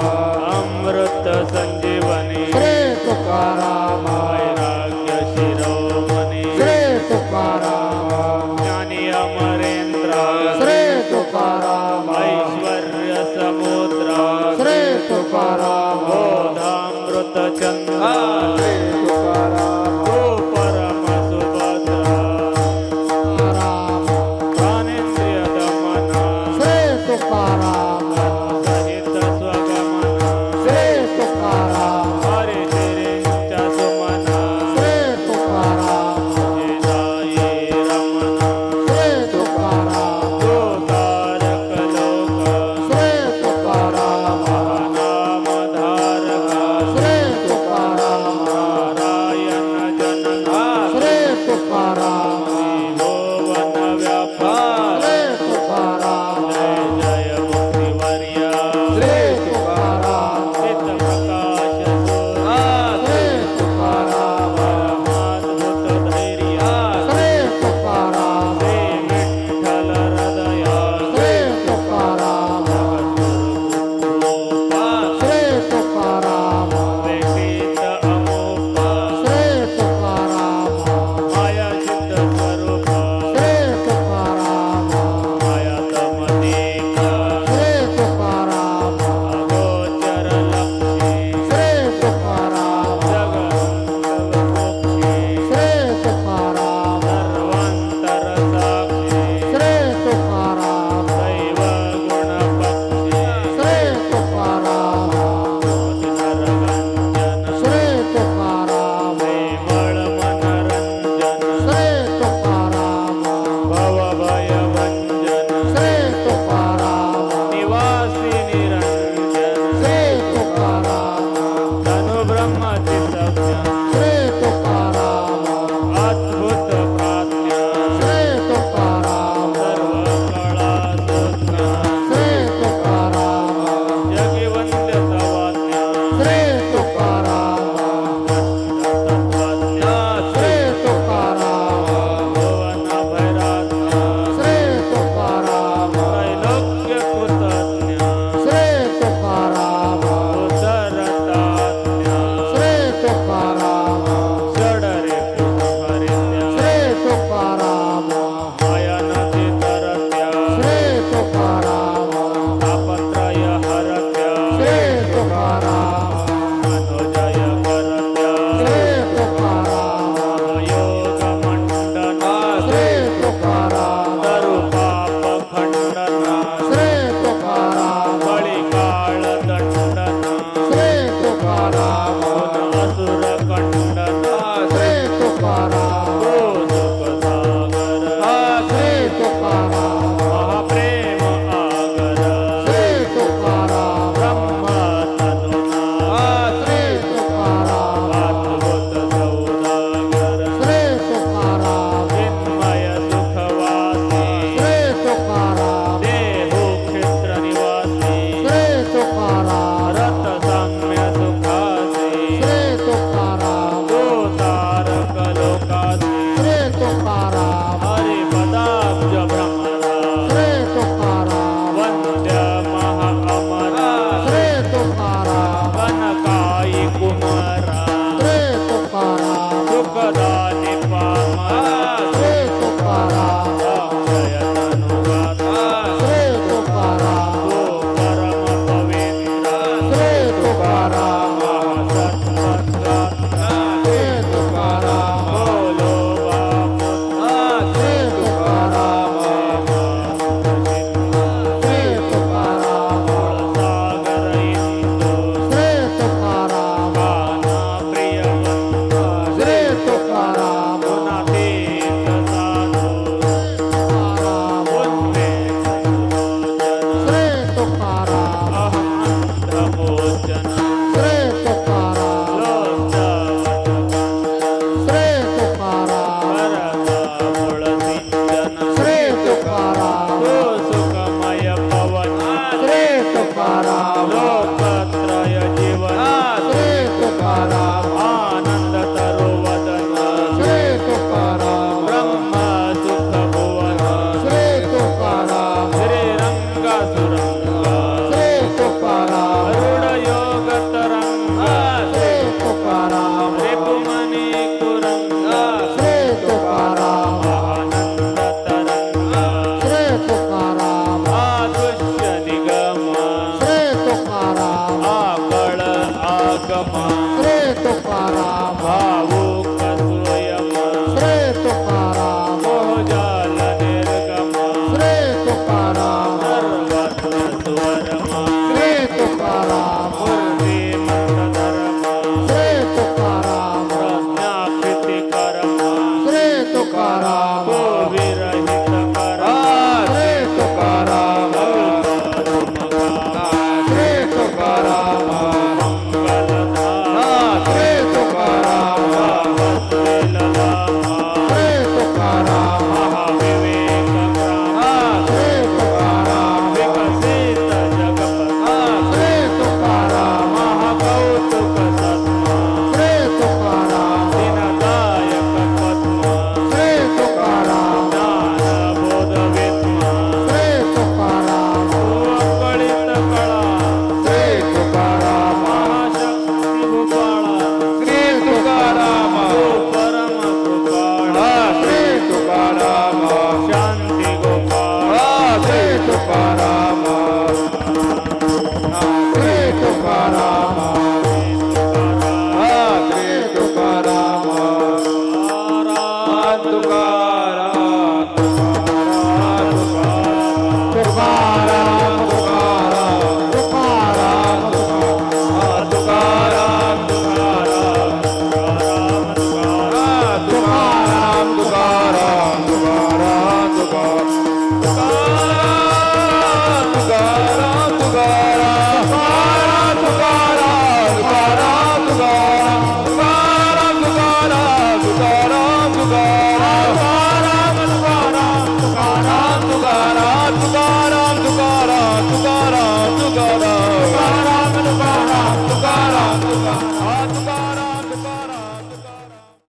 अमृत संजीवनी श्री तुकाराम वैराग्य शिरोमणी श्री तुकाराम ज्ञानी अमरेंद्र श्री तुकाराम ऐश्वर्य समुद्र श्री तुकाराम बोधामृत चंद्र श्री तुकाराम गो परम सुभद्र प्राणेंद्रिय दमन श्री तुकाराम सहित स्वगमन श्री तुकाराम हरि श्रींच्या सुमन श्री तुकाराम जिजाई रमण श्री तुकाराम गो तारक लोक श्री तुकाराम नाम धारक श्री तुकाराम नारायण जनक श्री तुकाराम भुवन व्यापक श्री तुकाराम जय जय मुक्तिवर्य श्री तुकाराम चित प्रकाश सूर्य श्री तुकाराम परमाद्भुत धैर्य श्री तुकाराम श्री विठ्ठल हृदय श्री तुकाराम श्री तुकाराम वेशीत अमोप श्री तुकाराम माया सिद्ध स्वरूप श्री तुकाराम मायातमनेक श्री तुकाराम अगोचर लक्षी श्री तुकाराम जगन्मोक्षी श्री तुकाराम सर्वांतर साक्षी श्री तुकाराम दैव गुणपक्षी श्री तुकाराम नरगंजन श्री तुकाराम प्रेमळ मनरंजन श्री तुकाराम भवभयभंजन श्री तुकाराम निवासी निरंजन श्री तुकाराम तनु ब्रह्मची सज्ञा श्री तुकाराम अद्भुत प्राज्ञा श्री तुकाराम सर्व कळा सुज्ञा श्री तुकाराम जगवंद्य तवाज्ञा श्री तुकाराम तत्त्वज्ञा श्री तुकाराम भुवन भैराज्ञा श्री तुकाराम त्रैलोक्य कृतज्ञा श्री तुकाराम उदरताज्ञा श्री तुकाराम षडरे कृतहरित्या श्री तुकाराम मायानदी तरत्या श्री तुकाराम तापत्रय हरत्या श्री तुकाराम मनोजय करत्या श्री तुकाराम योग मंडन श्री तुकाराम तरुपाप खंडन श्री तुकाराम बळीकाळ दंडन श्री तुकाराम असुर खंडन श्री तुकाराम गो सुख सागर श्री तुकाराम महाप्रेम आगर श्री तुकाराम ब्रह्म तनुना श्री तुकाराम अद्भुत सौदागर श्री तुकाराम चिन्मय सुखवासी श्री तुकाराम देहु क्षेत्र निवासी श्री तुकाराम रथ साम्य सुखासी श्री तुकाराम गो तारक लोकासी श्री तुकाराम हरिपदाब्ज भ्रमरा श्री तुकाराम वंद्य महाअमरा श्री तुकाराम कनकाई कुमारा श्री तुकाराम सुखदानी पामरा श्री तुकाराम जय तनुगाता श्री तुकाराम गो परम पवित्र श्री तुकाराम महासत्पथगाता श्री तुकाराम बोलो बापुत्र श्री तुकाराम श्री तुकाराम सागर इंदू श्री तुकाराम गाना प्रिय निर्गमा श्री तुकाराम भावुक सुयमा श्री तुकाराम मोहजाल निर्गमा श्री तुकाराम सर्वत्र सुवरमा श्री तुकाराम मूर्तिमंतधर्मा श्री तुकाराम प्रज्ञाकृति कर्मा श्री तुकाराम विरहित कर्मा श्री तुकाराम श्री तुकाराम श्री तुकाराम श्री तुकाराम श्री तुकाराम श्री तुकाराम श्री तुकाराम श्री तुकाराम श्री तुकाराम श्री तुकाराम श्री तुकाराम श्री तुकाराम शांती गोपाळ श्री तुकाराम श्री तुकाराम श्री तुकाराम तुकाराम तुकाराम तुकाराम तुकाराम तुकाराम